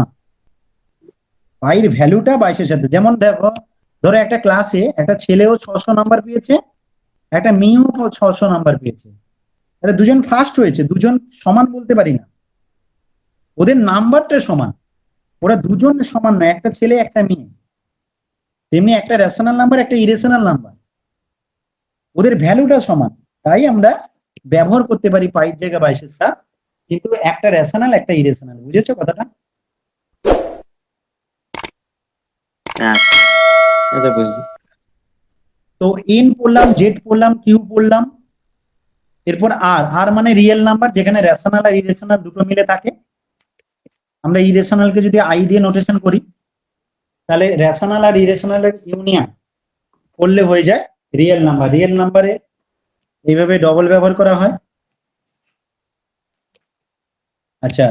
পাইয়ের ভ্যালুটা 22-এর সাথে। যেমন দেখো, ধরো একটা ক্লাসে একটা ছেলেও 600 নাম্বার পেয়েছে, একটা মেয়েও 600 নাম্বার পেয়েছে, তাহলে দুজন ফার্স্ট হয়েছে, দুজন সমান বলতে পারি না, ওদের নাম্বারটা সমান, ওরা দুজন সমান নয়, একটা ছেলে একটা মেয়ে। তেমনি একটা রেশনাল নাম্বার একটা ইরেশনাল নাম্বার, ওদের ভ্যালুটা সমান, তাই আমরা ব্যবহার করতে পারি পাইয়ের জায়গায় 22-এর সাথে, কিন্তু একটা রেশনাল একটা ইরেশনাল। বুঝেছো কথাটা? হ্যাঁ আচ্ছা বুঝছি। তো এন পড়লাম, জেড পড়লাম, কিউ পড়লাম, এরপর আর, আর মানে রিয়েল নাম্বার, যেখানে রেশনাল আর ইরেশনাল দুটো মিলে থাকে। আমরা ইরেশনালকে যদি আই দিয়ে নোটেশন করি, তাহলে রেশনাল আর ইরেশনালের ইউনিয়ন করলে হয়ে যায় রিয়েল নাম্বার। রিয়েল নাম্বারে এইভাবে ডবল ব্যবহার করা হয়। আচ্ছা,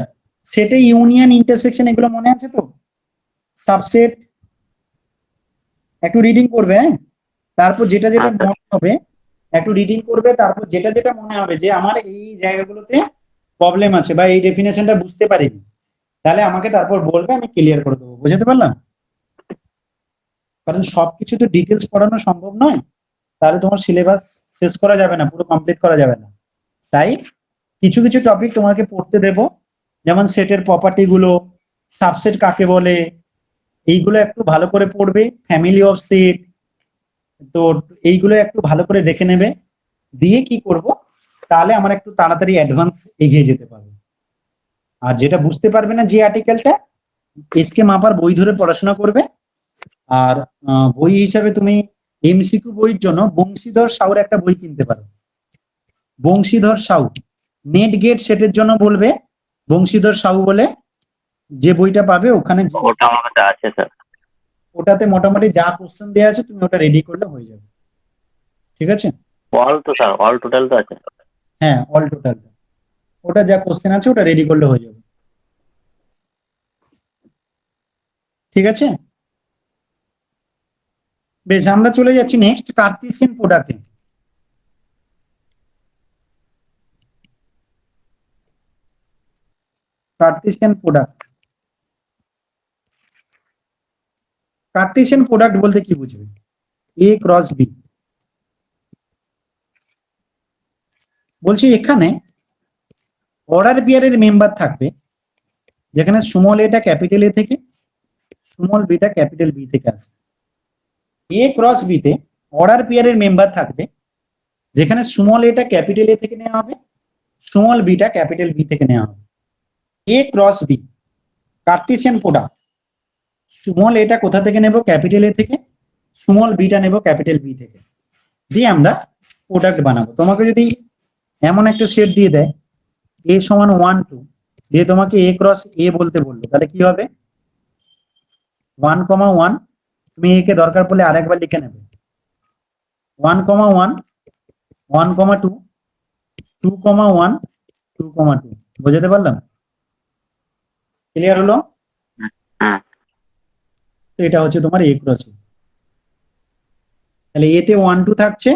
সেটে ইউনিয়ন, ইন্টারসেকশন এগুলো মনে আছে তো? সাবসেট একটু রিডিং করবে, হ্যাঁ? তারপর যেটা যেটা আচ্ছা। মনে হবে একটু রিডিং করবে, তারপর যেটা যেটা মনে হবে যে আমার এই জায়গাগুলোতে প্রবলেম আছে বা এই ডেফিনেশনটা বুঝতে পারিনি, তাহলে আমাকে তারপর বলবে, আমি ক্লিয়ার করে দেবো। বুঝতে পারলাম? কারণ সবকিছু তো ডিটেলস পড়ানো সম্ভব নয়, তাহলে তোমার সিলেবাস শেষ করা যাবে না, পুরো কমপ্লিট করা যাবে না। তাই কিছু কিছু টপিক তোমাকে পড়তে দেব, যেমন সেটের প্রপার্টি গুলো, সাবসেট কাকে বলে, এইগুলো একটু ভালো করে পড়বে। ফ্যামিলি অফ সেট, তো এইগুলো একটু ভালো করে দেখে নেবে, দিয়ে কি করব, তাহলে আমার একটু তাড়াতাড়ি অ্যাডভান্স এগিয়ে যেতে পারবে। আর যেটা বুঝতে পারবে না যে আর্টিকেলটা, এসকে মাপার বই ধরে পড়াশোনা করবে। আর বই হিসাবে তুমি এমসিকিউ বইয়ের জন্য বংশীধর সাউর একটা বই কিনতে পারো। বংশীধর সাউ, নেট গেট সেটের জন্য বলবে বংশীধর সাউ বলে, যে বইটা পাবে ওখানে ওটা আমার কাছে আছে স্যার। ওটাতে মোটামুটি যা কোশ্চেন দেওয়া আছে তুমি ওটা রেডি করলে হয়ে যাবে। ঠিক আছে? অল তো স্যার, অল টোটাল তো আছে। হ্যাঁ, অল টোটাল ওটা যা কোশ্চেন আছে ওটা রেডি করলে হয়ে যাবে। ঠিক আছে, বেশ, আমরা চলে যাচ্ছি নেক্সট কার্টেসিয়ান প্রোডাক্টে। কার্টেসিয়ান প্রোডাক্ট, কার্টেসিয়ান প্রোডাক্ট বলতে কি বুঝবে? এ ক্রস বি। বলছি এখানে অর্ডার পেয়ারের মেম্বার থাকবে, যেখানে স্মল এটা ক্যাপিটাল এ থেকে, স্মল বিটা ক্যাপিটাল বি থেকে আসে। এ ক্রস বি তে অর্ডার পেয়ারের মেম্বার থাকবে, যেখানে স্মল এটা ক্যাপিটাল এ থেকে নেওয়া হবে, স্মল বিটা ক্যাপিটাল বি থেকে নেওয়া হবে। A cross B Cartesian product, small এটা কোথা থেকে নেব? ক্যাপিটাল এ থেকে, স্মল বিটা নেব ক্যাপিটাল বি থেকে, দিয়ে আমরা প্রোডাক্ট বানাবো। তোমাকে যদি এমন একটা সেট দিয়ে দেয় এ সমান 1 2, দিয়ে তোমাকে এ ক্রস এ বলতে বললো, তাহলে কি হবে? 1,1, তুমি একে দরকার পড়লে আরেকবার লিখে নেবে, 1,1, 1,2, 2,1, 2,2। বুঝতে পারলাম? ক্লিয়ার হলো? হ্যাঁ। তো এটা হচ্ছে তোমার এ ক্রস এ। তাহলে এতে 1 2 থাকছে,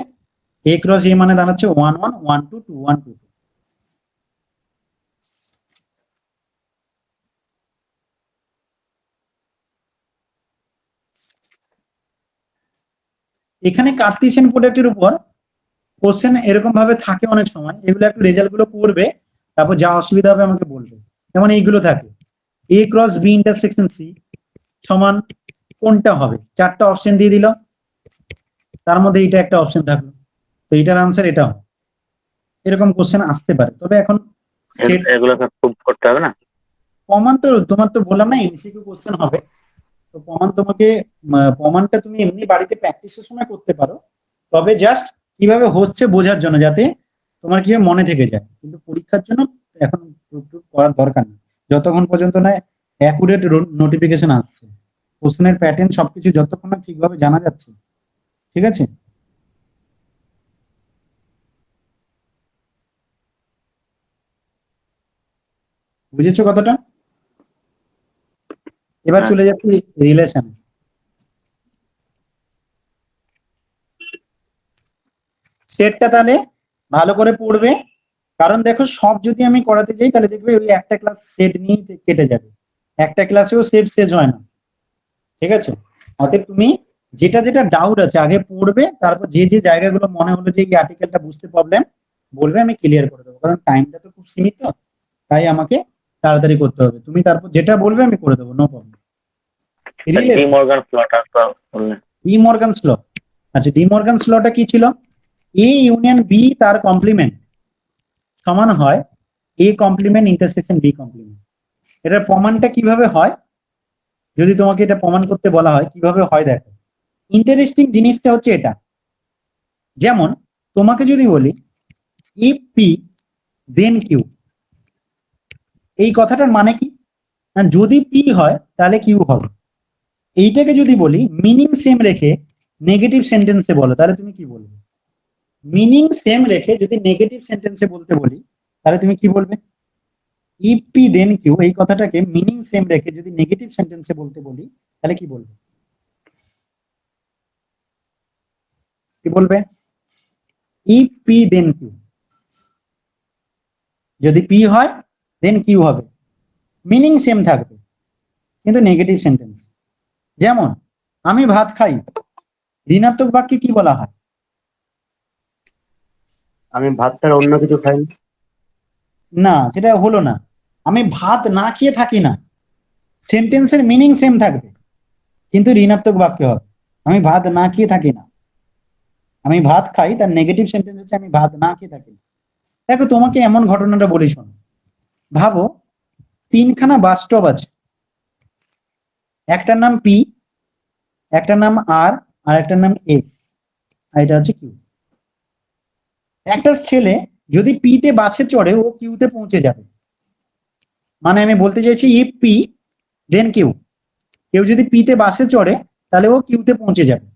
এ ক্রস এ মানে দাঁড়াচ্ছে 1 1, 1 2, 2 1, 2 2। এখানে কার্টেসিয়ান প্রোডাক্টের উপর কোশ্চেন এরকম ভাবে থাকে অনেক সময়, এগুলো একটু রেজাল্ট গুলো করবে, তারপর যা অসুবিধা হবে আমাকে বলবে। যেমন এইগুলো থাকে, এ ক্রস বি ইন্টারসেকশন সি সমান কোনটা হবে? 4টা অপশন দিয়ে দিল, তার মধ্যে এটা একটা অপশন থাকলো, তো এটার আনসার এটা হবে। এরকম কোশ্চেন আসতে পারে, তবে এখন সেট এগুলো সব প্রুভ করতে হবে না? প্রমাণ তো তোমার তো বললাম না এমসিকিউ কোশ্চেন হবে, তো প্রমাণ তোমাকে প্রমাণটা তুমি এমনি বাড়িতে প্র্যাকটিসের সময় করতে পারো, তবে জাস্ট কিভাবে হচ্ছে বোঝার জন্য, যাতে তোমার কি মনে থেকে যায়। কিন্তু পরীক্ষার জন্য এখন করার দরকার নেই, যতক্ষণ পর্যন্ত না অ্যাকুরেট নোটিফিকেশন আসছে। কোশ্চেনের প্যাটার্ন সবকিছু যতক্ষণ না ঠিকভাবে জানা যাচ্ছে, ঠিক আছে? বুঝেছো কথাটা? এবার হ্যাঁ। চলে যাচ্ছি রিলেশন। সেটটা তাহলে ভালো করে পড়বে, কারণ দেখো সব যদি আমি করাতে যাই তাহলে দেখবে ওই একটা ক্লাস সেট নিয়েই কেটে যাবে, একটা ক্লাসেও সেট শেষ হয় না, ঠিক আছে? অতএব তুমি যেটা যেটা ডাউট আছে আগে পড়বে, তারপর যে যে জায়গাগুলো মনে হলো যে এই আর্টিকেলটা বুঝতে প্রবলেম বলবে, আমি ক্লিয়ার করে দেবো, কারণ টাইমটা তো খুব সীমিত, তাই আমাকে তাড়াতাড়ি করতে হবে। তুমি তারপর যেটা বলবে আমি করে দেবো, নো প্রবলেম। ডি মর্গান ল বললেন। ডি মর্গানস ল, আচ্ছা ডি মর্গানস লটা কি ছিল? এ ইউনিয়ন বি তার কমপ্লিমেন্ট সমান হয় A complement intersection B complement. এটার প্রমাণটা কিভাবে হয়, যদি তোমাকে এটা প্রমাণ করতে বলা হয় কিভাবে হয়, দেখো ইন্টারেস্টিং জিনিসটা হচ্ছে এটা। যেমন তোমাকে যদি বলি ইফ পি দেন কিউ, এই কথাটার মানে কি? না, যদি পি হয় তাহলে কিউ হবে। এইটাকে যদি বলি মিনিং সেম রেখে নেগেটিভ সেন্টেন্সে বলো, তাহলে তুমি কি বলবে? মিনিং সেম রেখে যদি নেগেটিভ সেন্টেন্সে বলতে বলি তাহলে তুমি কি বলবে? ইফ পি দেন কিউ, এই কথাটাকে মিনিং সেম রেখে যদি নেগেটিভ সেন্টেন্সে বলতে বলি তাহলে কি বলবে? কি বলবে? ইফ পি দেন কিউ, যদি পি হয় দেন কিউ হবে, মিনিং সেম থাকবে কিন্তু নেগেটিভ সেন্টেন্স। যেমন আমি ভাত খাই, ঋণাত্মক বাক্যে কি বলা হয়? আমি ভাত ছাড়া অন্য কিছু খাই না। না, সেটা হলো না। আমি ভাত না খেয়ে থাকি না, সেন্টেন্সের মিনিং সেম থাকবে কিন্তু ঋণাত্মক বাক্য হবে। আমি ভাত না খেয়ে থাকি না, আমি ভাত খাই, তার নেগেটিভ সেন্টেন্স হচ্ছে আমি ভাত না খেয়ে থাকি না। দেখো তোমাকে এমন ঘটনাটা বলি শোনো, ভাবো তিনখানা বাস স্টপ আছে, একটার নাম পি, একটার নাম আর, আর একটার নাম এস, আর এটা হচ্ছে কিউ। একটা ছেলে যদি পি তে বাসে চড়ে ও কিউতে পৌঁছে যাবে, মানে আমি বলতে চাইছি ইফ পি দেন কিউ, কেউ যদি পি তে বাসে চড়ে তাহলে ও কিউতে পৌঁছে যাবে,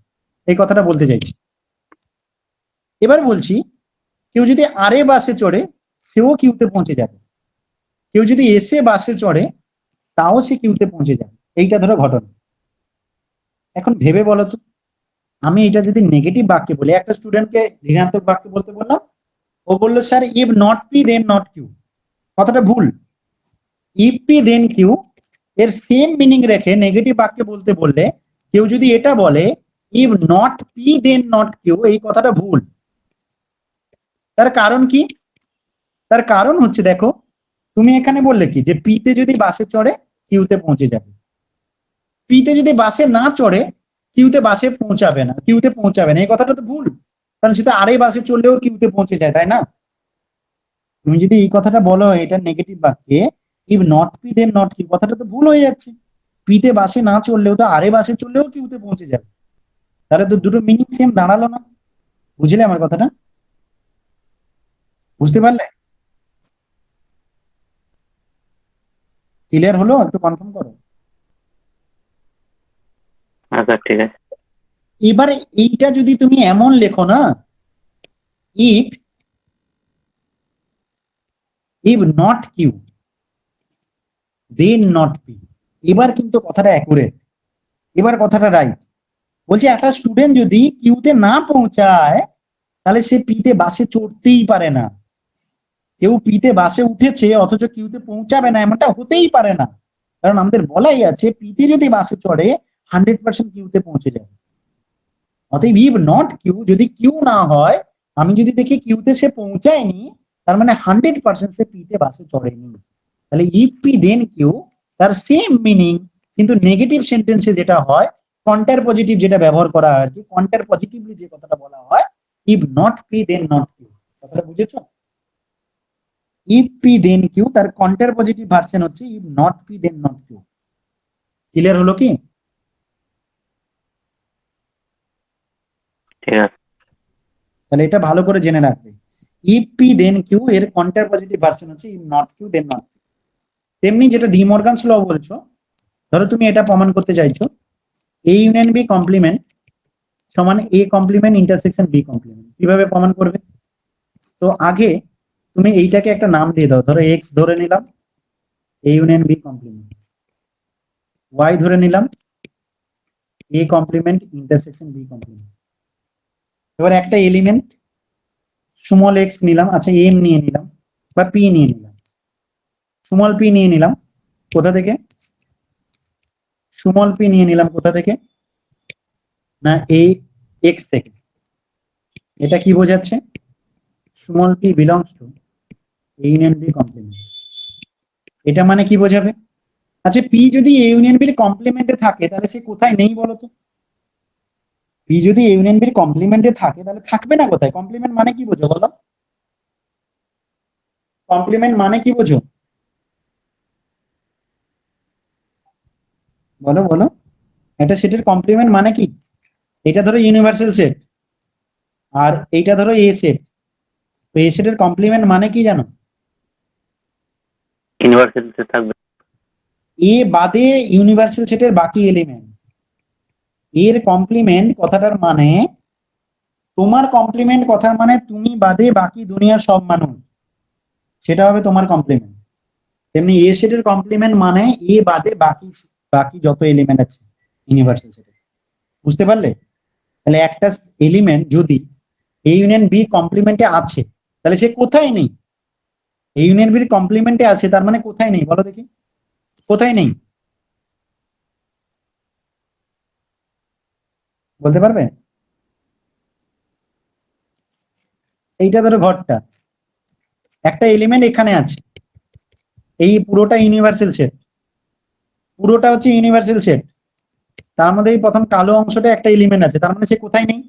এই কথাটা বলতে চাইছি। এবার বলছি কেউ যদি আর এ বাসে চড়ে সেও কিউতে পৌঁছে যাবে, কেউ যদি এসে বাসে চড়ে তাও সে কিউতে পৌঁছে যাবে, এইটা ধরো ঘটনা। এখন ভেবে বলো তো, আমি এটা যদি নেগেটিভ বাক্যে বলি, একটা স্টুডেন্টকে ঋণাত্মক বাক্য বলতে বললাম, ও বললো sir if not P then not Q, কথাটা ভুল। ইফ পি দেন কিউ এর সেম মিনিং রেখে নেগেটিভ বাক্যে বলতে বললে কেউ যদি এটা বলে if not P then not Q, এই কথাটা ভুল। তার কারণ কি? তার কারণ হচ্ছে দেখো, তুমি এখানে বললে কি যে পি তে যদি বাসে চড়ে কিউতে পৌঁছে যাবে, পি তে যদি বাসে না চড়ে কিউতে বাসে পৌঁছাবে না, কিউতে পৌঁছাবে না, এই কথাটা তো ভুল, কারণ সেটা আরে বাসে চললেও কিউতে পৌঁছে যায়, তাই না? তুমি যদি এই কথাটা বলো এটা নেগেটিভ বাক্যে if not P then not Q, কথাটা তো ভুল হয়ে যাচ্ছে। পি তে বাসে না চললেও তো আরে বাসে চললেও কিউতে পৌঁছে যাবে, তাহলে তো দুটো মিনিং সেম দাঁড়ালো না। বুঝলে আমার কথাটা? বুঝতে পারলে? ক্লিয়ার হলো? একটু কনফার্ম করো। আচ্ছা ঠিক আছে। এবারে এইটা যদি তুমি এমন লেখো না, if if not Q then not P, এবার কিন্তু কথাটা অ্যাকুরেট, এবার কথাটা রাইট। বলছি একটা স্টুডেন্ট যদি কিউতে না পৌঁছায় তাহলে সে পিতে বাসে চড়তেই পারে না। কেউ পিতে বাসে উঠেছে অথচ কিউতে পৌঁছাবে না, এমনটা হতেই পারে না, কারণ আমাদের বলাই আছে পিতে যদি বাসে চড়ে 100% কিউতে পৌঁছে যাবে। অতএব ইফ নট কিউ, যদি কিউ না হয়, আমি যদি দেখি কিউতে সে পৌঁছায়নি, তার মানে 100% সে পিতে বাসে চড়েনি। তাহলে ইফ পি দেন কিউ তার সেম মিনিং, কিন্তু নেগেটিভ সেন্টেন্সে যেটা হয় কন্টার পজিটিভ যেটা ব্যবহার করা হয় আর কি, কন্টার পজিটিভলি যে কথাটা বলা হয় if not P then not Q, কথাটা বুঝেছো? ইফ পি দেন কিউ তার কন্টার পজিটিভ ভার্সন হচ্ছে if not P then not Q. Clear হলো কি? ঠিক আছে। তাহলে এটা ভালো করে জেনে রাখবে, ইফ পি দেন কিউ এর কন্টার পজিটিভ ভার্সন হচ্ছে if not Q then not Q. তেমনি যেটা ডি মর্গানস ল বলছো, ধরো তুমি এটা প্রমাণ করতে চাইছো এ ইউনিয়ন বি কমপ্লিমেন্ট সমান A complement intersection B complement, কিভাবে প্রমাণ করবে? তো আগে তুমি এইটাকে একটা নাম দিয়ে দাও, ধরো এক্স ধরে নিলাম A union B complement, Y ধরে নিলাম A complement intersection B complement. এবার একটা এলিমেন্ট স্মল এক্স নিলাম, আচ্ছা এম নিয়ে নিলাম বা পি নিয়ে নিলাম, স্মল পি নিয়ে নিলাম কোথা থেকে? স্মল পি নিয়ে নিলাম কোথা থেকে? না এ এক্স থেকে। এটা কি বোঝাচ্ছে? Small P belongs to A union B complement. এটা মানে কি বোঝাবে? আচ্ছা পি যদি এ ইউনিয়ন বির কমপ্লিমেন্টে থাকে তাহলে সে কোথায় নেই বলো তো? পি যদি এ ইউনিয়ন বির কমপ্লিমেন্টে থাকে তাহলে থাকবে না কোথায়? কমপ্লিমেন্ট মানে কি বোঝো বলো? কমপ্লিমেন্ট মানে কি বোঝো? বলো বলো, একটা সেটের কমপ্লিমেন্ট মানে কি? এটা ধরো ইউনিভার্সাল সেট আর এইটা ধরো এ সেট, তো এ সেটের কমপ্লিমেন্ট মানে কি জানো? ইউনিভার্সিটিতে থাকবে। এ বাদে ইউনিভার্সাল সেটের বাকি এলিমেন্ট, এর কমপ্লিমেন্ট কথাটার মানে, তোমার কমপ্লিমেন্ট কথার মানে তুমি বাদে বাকি দুনিয়ার সব মানুষ, সেটা হবে তোমার কমপ্লিমেন্ট। তেমনি এ সেটের কমপ্লিমেন্ট মানে এ বাদে বাকি বাকি যত এলিমেন্ট আছে ইউনিভার্সাল সেটের। বুঝতে পারলে? তাহলে একটা এলিমেন্ট যদি এ ইউনিয়ন বি কমপ্লিমেন্টে আছে তাহলে সে কোথায় নেই? এ ইউনিয়ন বির কমপ্লিমেন্টে আছে তার মানে কোথায় নেই বলো দেখি, কোথায় নেই বলতে পারবে? এইটা ধরো ঘরটা, একটা এলিমেন্ট এখানে আছে, এই পুরোটা ইউনিভার্সাল সেট, পুরোটা হচ্ছে ইউনিভার্সাল সেট, তার মধ্যে এই প্রথম কালো অংশটা একটা এলিমেন্ট আছে, তার মানে সে কোথায় নেই?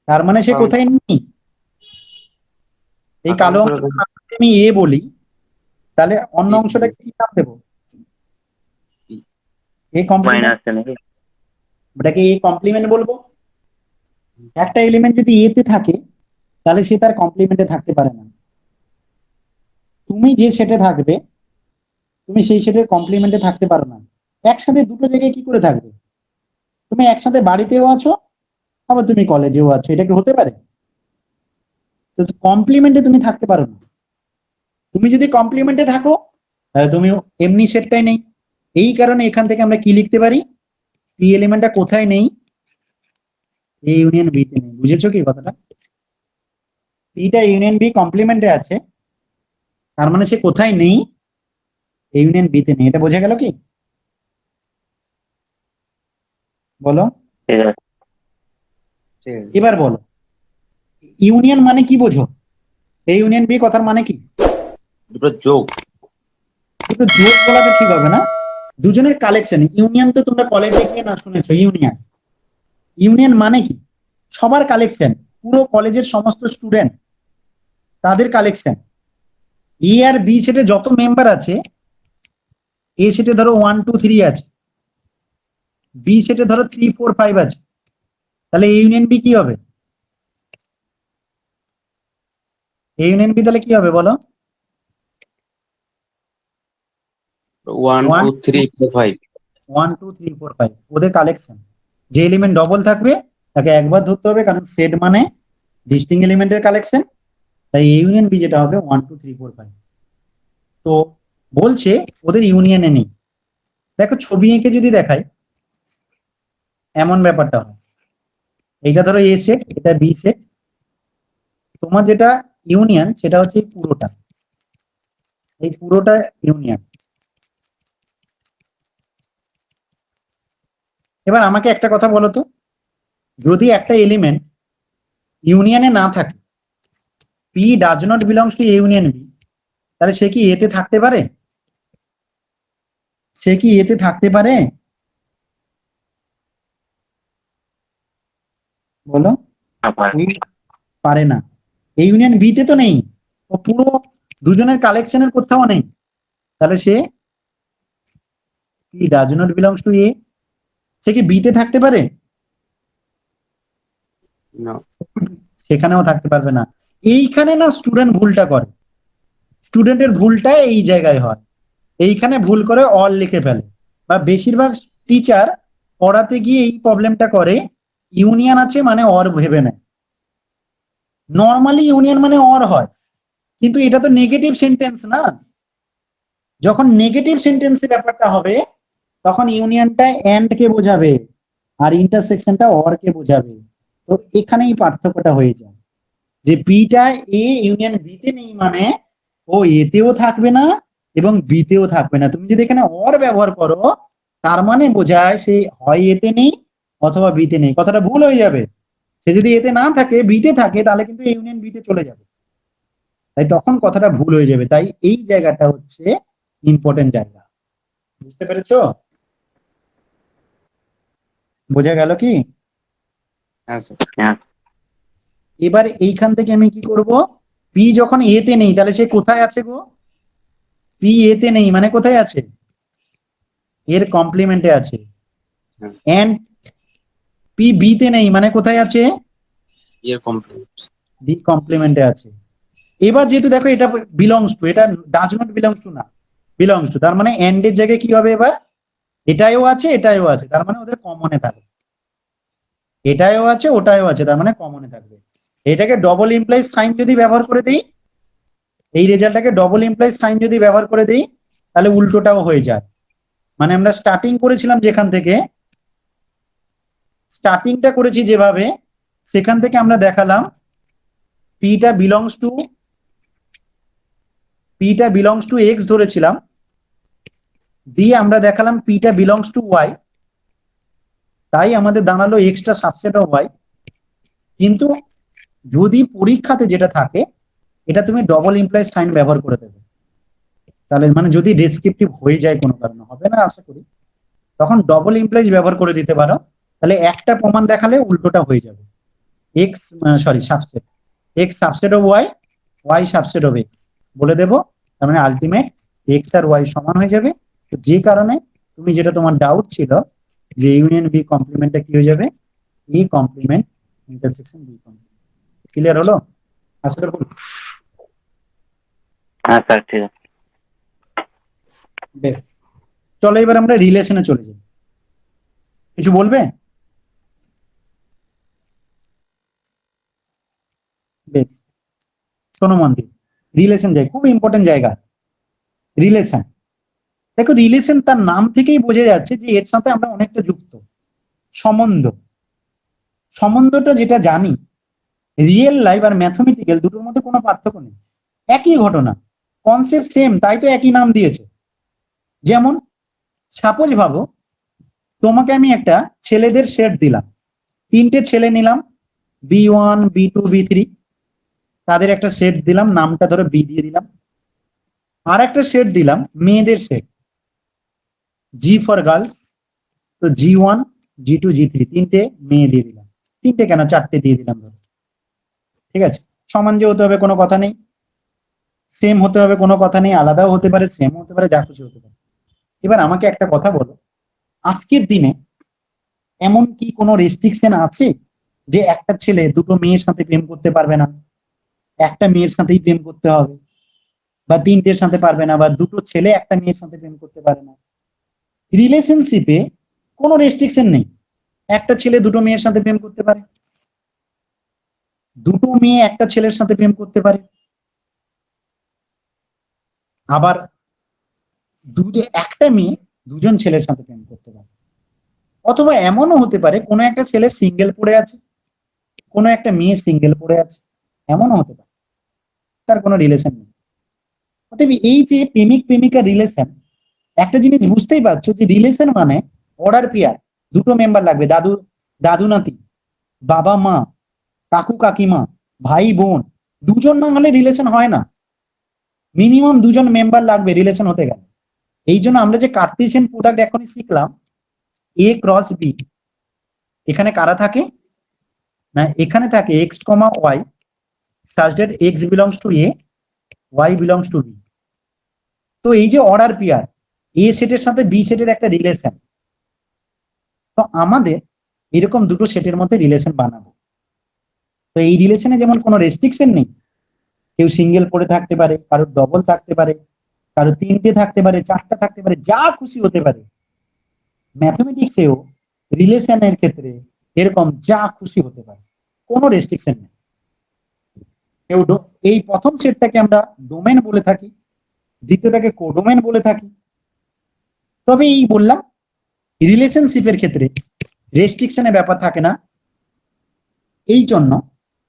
তার মানে সে কোথায় নেই? এই কালো অংশটা আমি এ বলি, তাহলে অন্য অংশটা কি নাম দেবো? এ কমপ্লিমেন্ট, মাইনাস নাকি? ওটাকে এ কমপ্লিমেন্ট বলবো। একটা এলিমেন্ট যদি এ তে থাকে তাহলে সে তার কমপ্লিমেন্টে থাকতে পারে না। তুমি যে সেটে থাকবে তুমি সেই সেটের কমপ্লিমেন্টে থাকতে পারো না। একসাথে দুটো জায়গায় কি করে থাকবে? তুমি একসাথে বাড়িতেও আছো আবার তুমি কলেজেও আছো, এটা কি হতে পারে? তো কমপ্লিমেন্টে তুমি থাকতে পারো না। তুমি যদি কমপ্লিমেন্টে থাকো তাহলে তুমি এমনি সেটটাই নেই। এই কারণে এখান থেকে আমরা কি লিখতে পারি? পি এলিমেন্টটা কোথায় নেই? এ ইউনিয়ন বি তে নেই। বুঝেছো কি কথাটা? পিটা ইউনিয়ন বি কমপ্লিমেন্টে আছে, তার মানে সে কোথায় নেই? এ ইউনিয়ন বি তে নেই। এটা বোঝা গেল কি? বলো ঠিক আছে। এবার বলো ইউনিয়ন মানে কি বোঝো? এ ইউনিয়ন বি কথার মানে কি? দুটো যোগ। দুটো যোগ বলাটা ঠিক হবে না, দুজনের কালেকশন। ইউনিয়ন তো তোমরা কলেজে গিয়ে না শুনেছো ইউনিয়ন। ইউনিয়ন মানে কি? সবার কালেকশন, পুরো কলেজের সমস্ত স্টুডেন্ট তাদের কালেকশন। এ আর বি সেটে যত মেম্বার আছে, এ সেটে ধরো 1 2 3 আছে, বি সেটে ধরো 3 4 5 আছে, তাহলে এ ইউনিয়ন বি কি হবে? এ ইউনিয়ন বি তাহলে কি হবে বলো? 1 2 3 4 5। 1 2 3 4 5 ওদের কালেকশন। যে এলিমেন্ট ডবল থাকবে তাকে একবার ধরতে হবে, কারণ সেট মানে ডিস্টিং এলিমেন্টের কালেকশন। তাই এ ইউনিয়ন বি যেটা হবে 1 2 3 4 5। তো বলছে ওদের ইউনিয়নে নেই। দেখো ছবি এঁকে যদি দেখাই এমন ব্যাপারটা হয়, এইটা ধরো এ সেট, এটা বি সেট, তোমার যেটা ইউনিয়ন সেটা হচ্ছে এই পুরোটা, এই পুরোটা ইউনিয়ন। এবার আমাকে একটা কথা বলো তো, যদি একটা এলিমেন্ট ইউনিয়নে না থাকে, P does not belongs to A union B, তাহলে সে কি এতে থাকতে পারে? সে কি এতে থাকতে পারে বলো? পারে না। এই ইউনিয়ন বি তে তো নেই, ও পুরো দুজনের কালেকশনের কোথাও নেই, তাহলে সে P does not belongs to A, সে কি বি তে থাকতে পারে? না। সেখানেও থাকতে পারবে না। এইখানে না স্টুডেন্ট ভুলটা করে, স্টুডেন্টের ভুলটা এই জায়গায় হয়, এইখানে ভুল করে অল লিখে ফেলে, বা বেশিরভাগ টিচার পড়াতে গিয়ে এই প্রবলেমটা করে, ইউনিয়ন আছে মানে অর ভেবে নেয়। নর্মালি ইউনিয়ন মানে অর হয়, কিন্তু এটা তো নেগেটিভ সেন্টেন্স না। যখন নেগেটিভ সেন্টেন্সে ব্যাপারটা হবে তখন ইউনিয়নটা এন্ড কে বোঝাবে আর ইন্টারসেকশনটা অর কে বোঝাবে। তো এখানেই পার্থক্যটা হয়ে যায় যে বিটা এ ইউনিয়ন বিতে নেই মানে ও এতেও থাকবে না এবং বিতেও থাকবে না। তুমি যদি এখানে অর ব্যবহার করো তার মানে বোঝায় সে হয় এতে নেই অথবা বিতে নেই। কথাটা ভুল হয়ে যাবে। সে যদি এতে না থাকে বিতে থাকে তাহলে কিন্তু ইউনিয়ন বিতে চলে যাবে, তাই তখন কথাটা ভুল হয়ে যাবে। তাই এই জায়গাটা হচ্ছে ইম্পর্টেন্ট জায়গা। বুঝতে পেরেছো? বোঝা গেল কি? হ্যাঁ স্যার। হ্যাঁ এবার এইখান থেকে আমি কি করব, পি যখন এতে নেই তাহলে সে কোথায় আছে গো? পি এতে নেই মানে কোথায় আছে? এর কমপ্লিমেন্টে আছে। হ্যাঁ। এন্ড পি বি তে নেই মানে কোথায় আছে? Year complete. বি কমপ্লিমেন্টে আছে। এবার যেহেতু দেখো এটা বিলংস টু, এটা ডাজ নট বিলংস টু না, বিলংস টু, তার মানে এন্ড এর জায়গায় কি হবে এবার? এটাইও আছে এটাইও আছে, তার মানে ওদের কমনে থাকবে। এটাইও আছে ওটাইও আছে, তার মানে কমনে থাকবে। এটাকে ডবল ইমপ্লাইজ সাইন যদি ব্যবহার করে দিই, এই রেজাল্টটাকে ডবল ইমপ্লাইজ সাইন যদি ব্যবহার করে দিই তাহলে উল্টোটাও হয়ে যায়। মানে আমরা স্টার্টিং করেছিলাম যেখান থেকে, স্টার্টিংটা করেছি যেভাবে, সেখান থেকে আমরা দেখালাম পিটা বিলংস টু এক্স ধরেছিলাম, দিয়ে আমরা দেখালাম পিটা বিলংস টু ওয়াই, তাই আমাদের দাঁড়ালো এক্সটা সাবসেট অফ ওয়াই। কিন্তু যদি পরীক্ষাতে যেটা থাকে এটা তুমি ডবল ইমপ্লাইজ সাইন ব্যবহার করে দেবে, তাহলে মানে যদি ডেসক্রিপটিভ হয়ে যায় কোনো কারণে, হবে না আশা করি, তখন ডবল ইমপ্লাইজ ব্যবহার করে দিতে পারো। তাহলে একটা প্রমাণ দেখালে উল্টোটা হয়ে যাবে। X subset, X subset of Y, Y subset of X বলে দেবো, তার মানে আলটিমেট এক্স আর ওয়াই সমান হয়ে যাবে। তো যে কারণে তুমি যেটা তোমার ডাউট ছিল যে ইউনিয়ন বি কমপ্লিমেন্টটা কি হয়ে যাবে, E complement intersection B complement. Clear হলো? আসলে হ্যাঁ স্যার ঠিক আছে। বেশ, চলো এবার আমরা রিলেশনে চলে যাই। কিছু বলবে? বেশ, শোনো মন দিয়ে, রিলেশন যাই, খুব ইম্পর্টেন্ট জায়গা রিলেশন। দেখো রিলেশন তার নাম থেকেই বোঝা যাচ্ছে যে এর সাথে আমরা অনেকটা যুক্ত। সম্বন্ধ, সম্বন্ধটা যেটা জানি, রিয়েল লাইফ আর ম্যাথমেটিক্যাল দুটোর মধ্যে কোনো পার্থক্য নেই, একই ঘটনা, কনসেপ্ট সেম, তাই তো একই নাম দিয়েছে। যেমন সাপোজ ভাবো তোমাকে আমি একটা ছেলেদের সেট দিলাম, তিনটে ছেলে নিলাম, B1 B2 B3, তাদের একটা সেট দিলাম, নামটা ধরো বি দিয়ে দিলাম। আর একটা সেট দিলাম মেয়েদের সেট, জি ফর গার্লস, তো G1 G2 G3, তিনটে মেয়ে দিয়ে দিলাম, তিনটে কেন চারটে দিয়ে দিলাম ধরো। ঠিক আছে, সমান যে হতে হবে কোনো কথা নেই, সেম হতে হবে কোনো কথা নেই, আলাদাও হতে পারে সেম হতে পারে, যা খুশি হতে পারে। এবার আমাকে একটা কথা বলো, আজকের দিনে এমন কি কোনো রেস্ট্রিকশন আছে যে একটা ছেলে দুটো মেয়ের সাথে প্রেম করতে পারবে না, একটা মেয়ের সাথেই প্রেম করতে হবে, বা তিনটের সাথে পারবে না, বা দুটো ছেলে একটা মেয়ের সাথে প্রেম করতে পারে না? রিলেশনশিপে কোনো রেস্ট্রিকশন নেই, একটা ছেলে দুটো মেয়ের সাথে প্রেম করতে পারে, দুটো মেয়ে একটা ছেলের সাথে প্রেম করতে পারে, আবার একটা মেয়ে দুজন ছেলের সাথে প্রেম করতে পারে। অথবা এমনও হতে পারে কোনো একটা ছেলে সিঙ্গেল পড়ে আছে, কোনো একটা মেয়ে সিঙ্গেল পড়ে আছে, এমনও হতে পারে, তার কোনো রিলেশন নেই। অতএব এই যে প্রেমিক প্রেমিকা রিলেশন, একটা জিনিস বুঝতেই পারছো যে রিলেশন মানে অর্ডার পেয়ার, দুটো মেম্বার লাগবে, দাদু দাদু নাতি, বাবা মা, কাকু কাকিমা, ভাই বোন, দুজন না হলে রিলেশন হয় না, মিনিমাম দুজন মেম্বার লাগবে রিলেশন হতে গেলে। এই জন্য আমরা যে কার্টেসিয়ান প্রোডাক্ট এখনই শিখলাম, এ ক্রস বি, এখানে কারা থাকে না, এখানে থাকে X comma Y such that X belongs to A, Y belongs to B. তো এই যে অর্ডার পেয়ার, এ সেটের সাথে বি সেটের একটা রিলেশন, তো আমাদের এরকম দুটো সেটের মধ্যে রিলেশন বানাবো। তো এই রিলেশনে যেমন কোনো রেস্ট্রিকশন নেই, কেউ সিঙ্গেল পড়ে থাকতে পারে, কারোর ডবল থাকতে পারে, কারো তিনটে থাকতে পারে, চারটা থাকতে পারে, যা খুশি হতে পারে। ম্যাথমেটিক্সেও রিলেশনের ক্ষেত্রে এরকম যা খুশি হতে পারে, কোনো রেস্ট্রিকশন নেই। এই প্রথম সেটটাকে আমরা ডোমেন বলে থাকি, দ্বিতীয়টাকে কোডোমেন বলে থাকি। তবে এই বললাম রিলেশনশিপের ক্ষেত্রে রেস্ট্রিকশনের ব্যাপার থাকে না, এই জন্য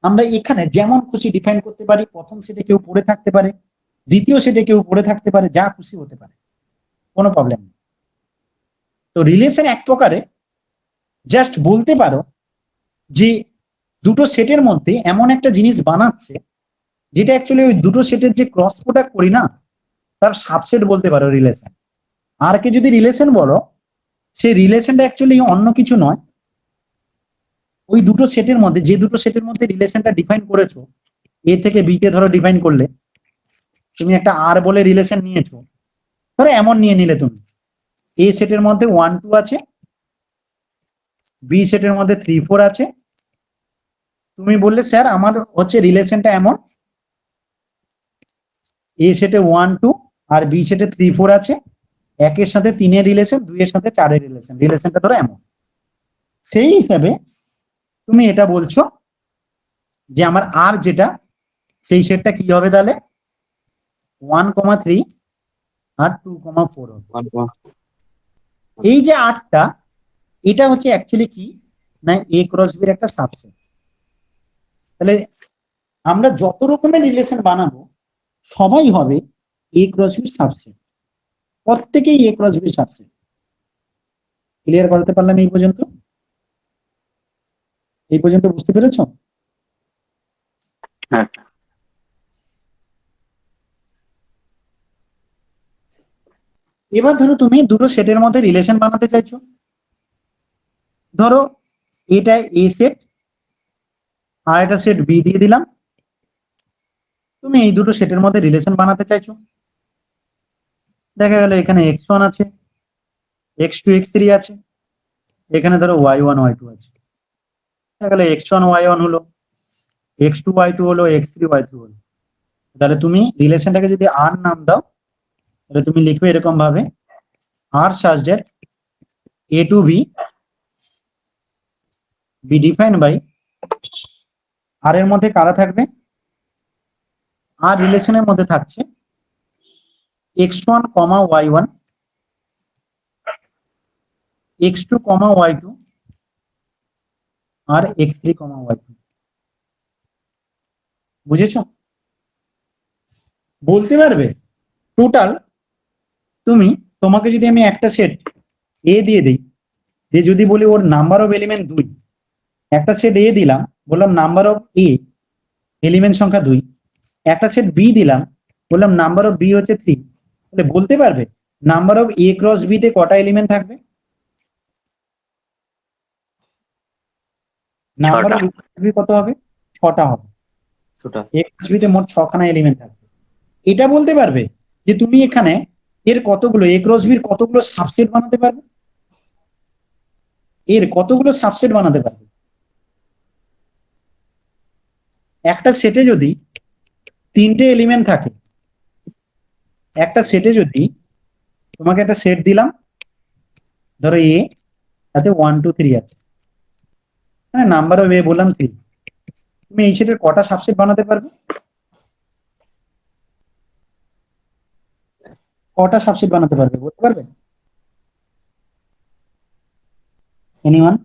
আমরা এখানে যেমন খুশি ডিফাইন করতে পারি। প্রথম সেটে কেউ পড়ে থাকতে পারে, দ্বিতীয় সেটে কেউ পড়ে থাকতে পারে, যা খুশি হতে পারে, কোনো প্রবলেম নেই। তো রিলেশন এক প্রকারে জাস্ট বলতে পারো যে দুটো সেটের মধ্যে এমন একটা জিনিস বানাচ্ছে যেটা অ্যাকচুয়ালি ওই দুটো সেটের যে ক্রস প্রোডাক্ট করি না, তার সাবসেট বলতে পারো রিলেশন। আর কে যদি রিলেশন বলো, সেই রিলেশনটা অ্যাকচুয়ালি অন্য কিছু নয়, ওই দুটো সেটের মধ্যে যে দুটো সেটের মধ্যে রিলেশনটা ডিফাইন করেছো, এ থেকে বি কে ধরো ডিফাইন করলে, তুমি একটা আর বলে রিলেশন নিয়েছো, ধরো এমন নিয়ে নিলে তুমি এ সেটের মধ্যে 1 2 আছে, বি সেটের মধ্যে 3 4 আছে। তুমি বললে স্যার আমার হচ্ছে রিলেশনটা এমন, এ সেটে 1 2 আর বি সেটে 3 4 আছে, একের সাথে 3 এর রিলেশন, 2 এর সাথে 4 এর রিলেশন, রিলেশনটা ধরো এমন। সেই হিসাবে তুমি এটা বলছো যে আমার আর যেটা, সেই সেটটা কি হবে তাহলে 1 3 আর 2 4 হবে। এই যে আটটা, এটা হচ্ছে অ্যাকচুয়ালি কি না এ ক্রস বির একটা সাবসেট। তাহলে আমরা যত রকমের রিলেশন বানাবো সবাই হবে এ ক্রস বির সাবসেট, প্রত্যেকেই এ ক্রস বির সাবসেট। ক্লিয়ার করতে পারলাম এই পর্যন্ত? এই পর্যন্ত বুঝতে পেরেছো? হ্যাঁ। এবার ধরো তুমি দুটো সেটের মধ্যে রিলেশন বানাতে চাইছো। ধরো এটা এ সেট আর এটা সেট বি দিয়ে দিলাম, তুমি এই দুটো সেটের মধ্যে রিলেশন বানাতে চাইছো। দেখা গেল এখানে x1 আছে, x2 x3 আছে, এখানে ধরো y1 y2 আছে। দেখা গেল x1 y1 হলো, x2 y2 হলো, x3 y3 হলো। তাহলে তুমি রিলেশনটাকে যদি আর নাম দাও, তাহলে তুমি লিখবে এরকম ভাবে আর such that a to b be defined by, আর এর মধ্যে কারা থাকবে, আর রিলেশনের মধ্যে থাকছে x1 y1, x2 y2 আর x3 y2। বুঝেছো? বলতে পারবে টোটাল তুমি, তোমাকে যদি আমি একটা সেট এ দিয়ে দিই, যে যদি বলি ওর নাম্বার অফ এলিমেন্ট 2, একটা সেট এ দিলাম, বললাম নাম্বার অফ এ এলিমেন্ট সংখ্যা 2, একটা সেট বি দিলাম, বললাম নাম্বার অফ বি হচ্ছে 3, তাহলে বলতে পারবে number of A cross B তে কটা এলিমেন্ট থাকবে? নাম্বার অফ বি কত হবে? 6টা হবে। এ ক্রস বি তে মোট 6খানা এলিমেন্ট থাকবে। এটা বলতে পারবে যে তুমি এখানে এর কতগুলো এ ক্রস বির কতগুলো সাবসেট বানাতে পারবে? এর কতগুলো সাবসেট বানাতে পারবে? একটা সেটে যদি 3টে এলিমেন্ট থাকে, একটা সেটে যদি তোমাকে একটা সেট দিলাম, ধরো এ, তাতে 1 2 3 আছে, মানে নাম্বার অফ এ বললাম 3, তুমি এই সেটের কটা সাবসেট বানাতে পারবে? কটা সাবসেট বানাতে পারবে বলতে পারবে? এনিওয়ান?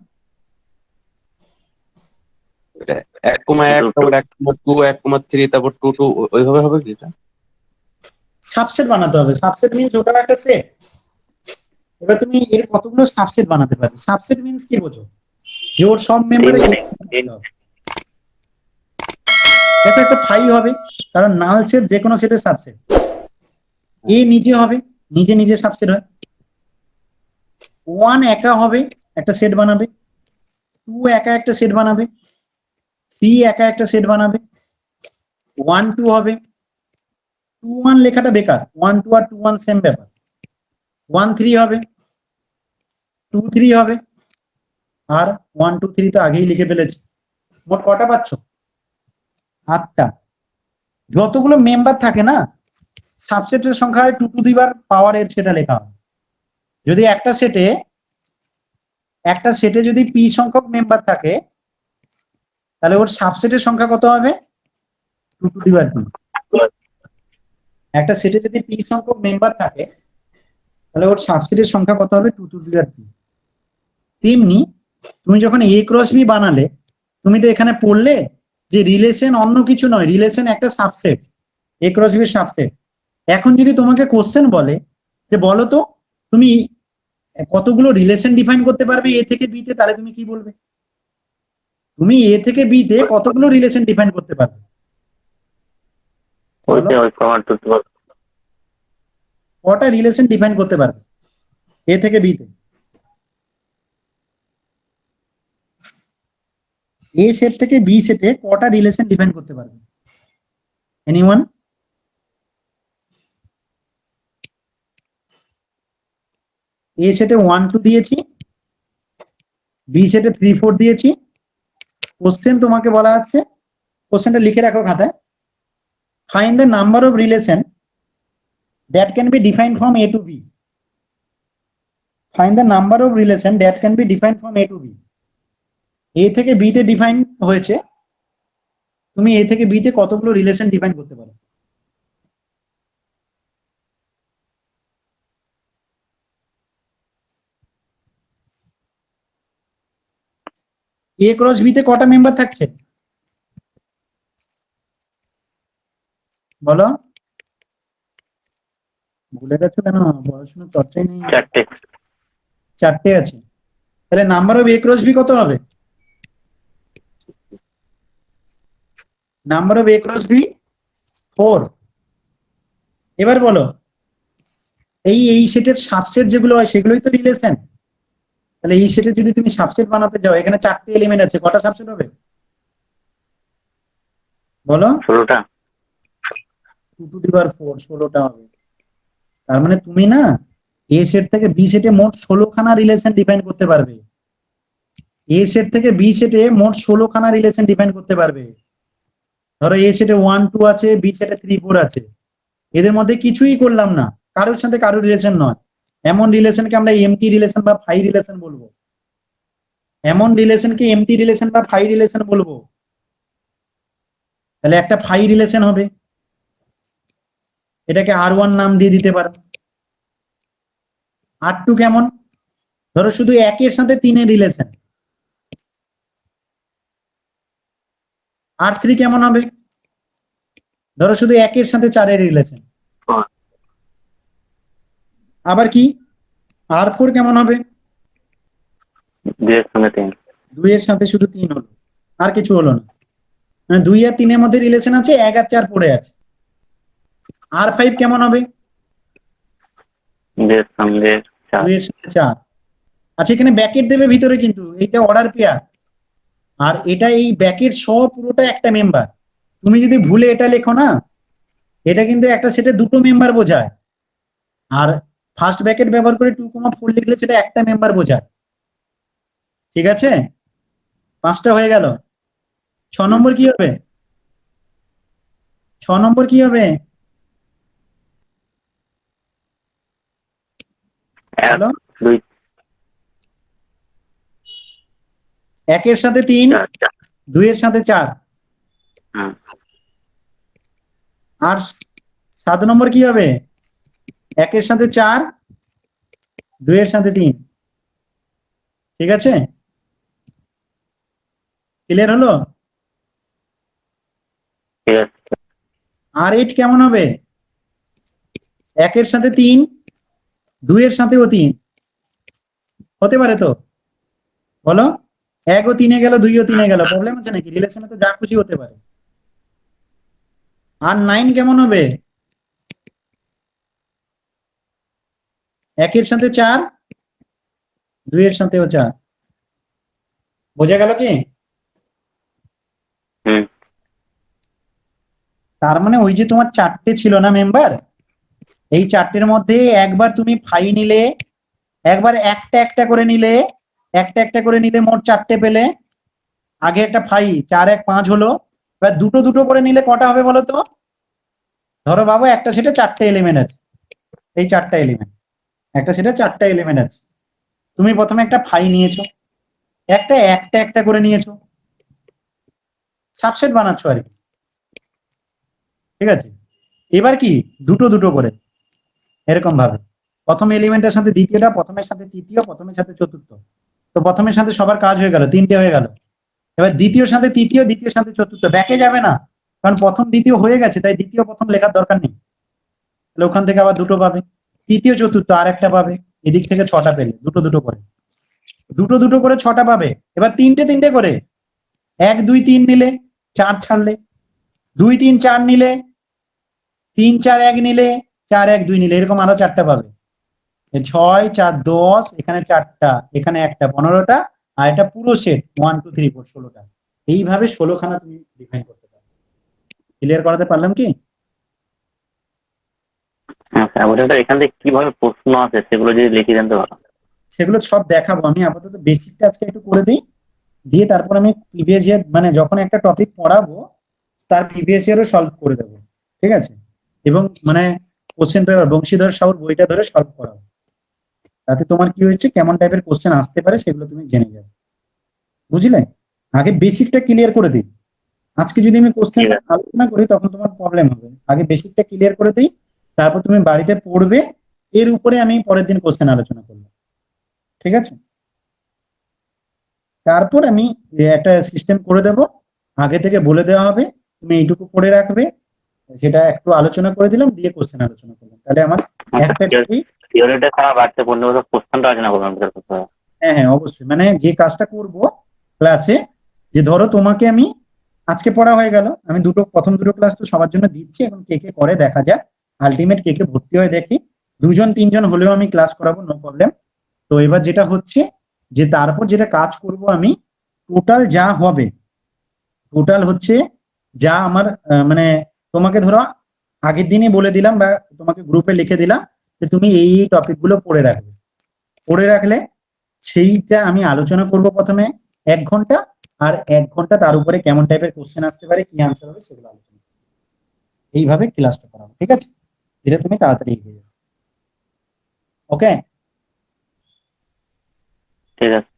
1,1 তারপর 1,2 1,3 তারপর 2 2 ওইভাবে হবে কি এটা? সাবসেট বানাতে হবে। সাবসেট মিন্স ওটা একটা সেট। এবার তুমি এর কতগুলো সাবসেট বানাতে পারবে? সাবসেট মিন্স কি বোঝো? যে ওর সব মেম্বারে দেখো একটা 5 হবে, কারণ নাল সেট যে কোনো সেটের সাবসেট। এ নিজে হবে, নিজে নিজে সাবসেট হয়। 1 একা হবে, একটা সেট বানাবে। 2 একা একটা সেট বানাবে। 3 একা একটা সেট বানাবে। 1 2 হবে। 2 1 লেখাটা বেকার, 1 2 আর 2 1 সেম ব্যাপার। 1 3 হবে, 2 3 হবে, আর 1 2 3 তো আগেই লিখে ফেলেছি। মোট কটা পাচ্ছ? 8টা। যতগুলো মেম্বার থাকে না, সাবসেটের সংখ্যা 2 টু দি পাওয়ার এর সেটা লেখা হবে। যদি একটা সেটে একটা সেটে যদি পি সংখ্যক মেম্বার থাকে তাহলে ওর সাবসেটের সংখ্যা কত হবে 2 টু দি পাওয়ার p। একটা সেটে যদি পি সংখ্যক মেম্বার থাকে তাহলে ওর সাবসেটের সংখ্যা কত হবে 2 টু দি পাওয়ার p। তেমনি তুমি যখন a ক্রস b বানালে তুমি তো এখানে পড়লে যে রিলেশন অন্য কিছু নয়, রিলেশন একটা সাবসেট, a ক্রস b এর সাবসেট। এখন যদি তোমাকে কোশ্চেন বলে যে বলো তো তুমি কতগুলো রিলেশন ডিফাইন করতে পারবে এ থেকে বি তে, তাহলে তুমি কি বলবে? তুমি এ থেকে বি তে কতগুলো রিলেশন ডিফাইন করতে পারবে? কটা রিলেশন ডিফাইন করতে পারবে এ থেকে বি তে? এ সেট থেকে বি সেটে কটা রিলেশন ডিফাইন করতে পারবে? এনিওয়ান? এ সেটে 1 2 দিয়েছি, বি সেটে 3 4 দিয়েছি। কোশ্চেন তোমাকে বলা আছে, কোশ্চেনটা লিখে রাখো খাতায়, find the number of relation that can be defined from A to B. Find the number of relation that can be defined from A to B. A থেকে বি তে ডিফাইন হয়েছে, তুমি এ থেকে বি তে কতগুলো রিলেশন ডিফাইন করতে পারো? এ ক্রস বি তে কটা মেম্বার থাকছে বলো? ভুলে গেছো কেন? পড়াশোনার চর্চাই নেই। 4টে আছে। তাহলে number of A cross B কত হবে? Number of A cross B 4। এবার বলো এই সেটের সাবসেট যেগুলো হয় সেগুলোই তো রিলেশন। তাহলে এই সেটে যদি তুমি সাবসেট বানাতে যাও, এখানে 4টে এলিমেন্ট আছে, কটা সাবসেট হবে বলো? 16টা। 2 টু দি পাওয়ার 4, 16টা হবে। তার মানে তুমি না এ সেট থেকে বি সেটে মোট 16খানা রিলেশন ডিফাইন করতে পারবে। এ সেট থেকে বি সেটে মোট 16খানা রিলেশন ডিফাইন করতে পারবে। ধরো এ সেটে 1 2 আছে, বি সেটে 3 4 আছে, এদের মধ্যে কিছুই করলাম না, কারোর সাথে কারোর রিলেশন নয়, এমন রিলেশনকে আমরা এমটি রিলেশন বা ফাই রিলেশন বলবো। এমন রিলেশনকে এমটি রিলেশন বা ফাই রিলেশন বলবো। তাহলে একটা ফাই রিলেশন হবে, এটাকে R1 নাম দিয়ে দিতে পারো। R2 কেমন? ধরো শুধু একের সাথে 3 রিলেশন। R3 কেমন হবে? ধরো শুধু একের সাথে 4 রিলেশন। আবার কি R4 কেমন হবে? 2 এর সাথে শুধু 3 হলো, আর কিছু হলো না। মানে 2 আর 3 এর মধ্যে রিলেশন আছে, 1 আর 4 পড়ে আছে। R5 কেমন হবে? 2 এর সাথে 4। আচ্ছা, এখানে ব্যাকেট দেবে ভিতরে, কিন্তু এইটা অর্ডার পেয়ার, আর এটা এই ব্যাকেট সহ পুরোটা একটা মেম্বার। তুমি যদি ভুলে এটা লেখো না, এটা কিন্তু একটা সেটে দুটো মেম্বার বোঝায়, আর ফার্স্ট ব্র্যাকেট ব্যবহার করে 2 4 লিখলে সেটা একটা মেম্বার বোঝায়। ঠিক আছে, 5টা হয়ে গেল। 6 নম্বর কি হবে? 6 নম্বর কি হবে? বলো। 1 এর সাথে 3, 2 এর সাথে 4, আর 7 নম্বর কি হবে? 1 এর সাথে 4, 2 এর সাথে 3। ঠিক আছে, ক্লিয়ার হলো? R8 কেমন হবে? 1 এর সাথে 3, 2 এর সাথেও 3 হতে পারে তো, বলো? 1 ও 3 এ গেল, 2 ও 3 এ গেল, প্রবলেম আছে নাকি? রিলেশনে তো যা খুশি হতে পারে। R9 কেমন হবে? 1 এর সাথে 4, 2 এর সাথেও 4। বোঝা গেল কি? তার মানে ওই যে তোমার 4টে ছিল না মেম্বার, এই 4টের মধ্যে একবার তুমি ফাই নিলে, একবার একটা একটা করে নিলে, একটা একটা করে নিলে মোট 4টে পেলে। আগে একটা ফাই 4 1 5 হলো। এবার দুটো দুটো করে নিলে কটা হবে বলো তো? ধরো বাবু একটা সেটে 4টে এলিমেন্ট আছে, এই 4টা এলিমেন্ট, একটা সেটে 4টা এলিমেন্ট আছে। তুমি প্রথমে একটা ফাই নিয়েছো, একটা একটা একটা করে নিয়েছো, সাবসেট বানাচ্ছো আর কি, ঠিক আছে? এবার কি দুটো দুটো করে এরকম ভাবে প্রথম এলিমেন্টের সাথে দ্বিতীয়টা, প্রথমের সাথে তৃতীয়, প্রথমের সাথে চতুর্থ। তো প্রথমের সাথে সবার কাজ হয়ে গেল, তিনটে হয়ে গেল। এবার দ্বিতীয় সাথে তৃতীয়, দ্বিতীয় সাথে চতুর্থ, ব্যাকে যাবে না, কারণ প্রথম দ্বিতীয় হয়ে গেছে, তাই দ্বিতীয় প্রথম লেখার দরকার নেই। তাহলে ওখান থেকে আবার দুটো পাবে, তৃতীয় চতুর্থ আর একটা পাবে, এদিক থেকে ছটা পেলে, দুটো দুটো করে, দুটো দুটো করে ছটা পাবে। এবার তিনটে তিনটে করে, 1 2 3 নিলে, 4 ছাড়লে, 2 3 4 নিলে, 3 4 1 নিলে, 4 1 2 নিলে, এরকম আরো চারটা পাবে। 6 4 10, এখানে চারটা, এখানে একটা, 15টা, আর এটা পুরো সেট 1 2 3 4 16টা। এইভাবে 16খানা তুমি ডিফাইন করতে পারো। ক্লিয়ার করাতে পারলাম কি? হ্যাঁ স্যার, বলছেন স্যার এখান থেকে কিভাবে প্রশ্ন আছে সেগুলো যদি লিখে জানতে পারো। সেগুলো সব দেখাবো আমি, আপাতত বেসিকটা আজকে একটু করে দিই, দিয়ে তারপর আমি প্রিভিয়াস ইয়ার মানে যখন একটা টপিক পড়াবো তার প্রিভিয়াস ইয়ারও সলভ করে দেবো, ঠিক আছে? এবং মানে কোশ্চেন পেপার বংশীধর সাহুর বইটা ধরে সলভ করাবো, তাতে তোমার কি হয়েছে, কেমন টাইপের কোশ্চেন আসতে পারে সেগুলো তুমি জেনে যাবে, বুঝলে? আগে বেসিকটা ক্লিয়ার করে দিই, আজকে যদি আমি কোশ্চেন ঠিক আছে। আলোচনা করি তখন তোমার প্রবলেম হবে। আগে বেসিকটা ক্লিয়ার করে দিই, তারপর তুমি বাড়িতে পড়বে, এর উপরে আমি পরের দিন কোশ্চেন আলোচনা করবো, ঠিক আছে? তারপর আমি একটা সিস্টেম করে দেব, আগে থেকে বলে দেওয়া হবে, তুমি এইটুকু করে রাখবে, সেটা একটু আলোচনা করে দিলাম, দিয়ে কোশ্চেন আলোচনা করলাম, তাহলে আমার একটা topic- থিওরিটা ছাড়া বাড়তে বললে ওদের কোশ্চেনটা আলোচনা করলাম স্যার কোথাও। হ্যাঁ হ্যাঁ অবশ্যই, মানে যে কাজটা করব ক্লাসে, যে ধরো তোমাকে আমি আজকে পড়া হয়ে গেল, আমি প্রথম দুটো ক্লাস তো সবার জন্য দিচ্ছি, এখন কে কে করে দেখা যাক, আলটিমেট কে কে ভর্তি হয় দেখি, 2 জন 3 জন হলেও আমি ক্লাস করাবো, নো প্রবলেম। তো এবার যেটা হচ্ছে যে তারপর যেটা কাজ করব আমি, টোটাল যা হবে, টোটাল হচ্ছে যা আমার মানে তোমাকে ধরো আগের দিনই বলে দিলাম বা তোমাকে গ্রুপে লিখে দিলাম যে তুমি এই টপিক গুলো পড়ে রাখবে, পড়ে রাখলে সেইটা আমি আলোচনা করব প্রথমে 1 ঘন্টা, আর 1 ঘন্টা তার উপরে কেমন টাইপের কোশ্চেন আসতে পারে, কি আনসার হবে সেগুলো আলোচনা করবো। এইভাবে ক্লাসটা করাবো, ঠিক আছে? এটা তুমি তাড়াতাড়ি এগিয়ে যাবে। ওকে, ঠিক আছে।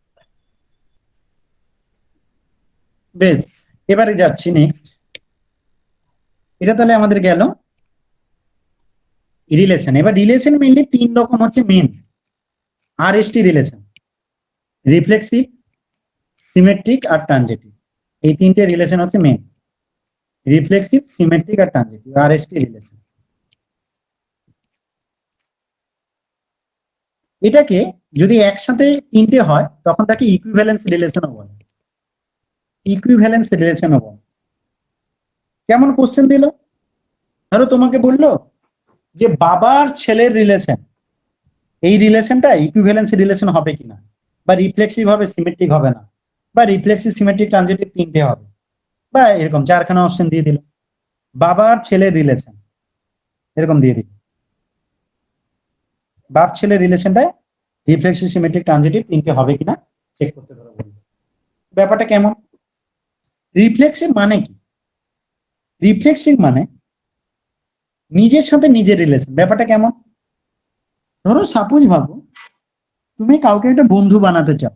বেশ, এবারে যাচ্ছি নেক্সট। এটা তাহলে আমাদের গেল রিলেশন। এবার রিলেশন মেইনলি 3 রকম হচ্ছে main, RST relation, reflexive, symmetric আর ট্রানজিটিভ। এই 3টে রিলেশন হচ্ছে মেন, রিফ্লেক্সিভ, সিমেট্রিক আর ট্রানজিটিভ, RST রিলেশন। এটাকে যদি একসাথে 3টে হয় তখন তাকে ইকুইভ্যালেন্স রিলেশনও বলে, ইকুইভ্যালেন্স রিলেশনও বলে। কেমন কোশ্চেন দিল, ধরো তোমাকে বললো যে বাবার ছেলের রিলেশন, এই রিলেশনটা ইকুইভ্যালেন্স রিলেশন হবে কিনা, বা রিফ্লেক্সিভ হবে, সিমেট্রিক হবে না, বা রিফ্লেক্সিভ, সিমেট্রিক, ট্রানজিটিভ 3টে হবে, বা এরকম 4খানা অপশন দিয়ে দিল, বাবার ছেলের রিলেশন এরকম দিয়ে দিল, বাপ ছেলের রিলেশনটা রিফ্লেক্সিভ, সিমেট্রিক, ট্রানজিটিভ 3টে হবে কিনা চেক করতে ধরো বলবে। ব্যাপারটা কেমন, রিফ্লেক্সিভ মানে কি? রিফ্লেক্সিভ মানে নিজের সাথে নিজের রিলেশন। ব্যাপারটা কেমন, ধরো সাপোজ ভাবো তুমি কাউকে একটা বন্ধু বানাতে চাও,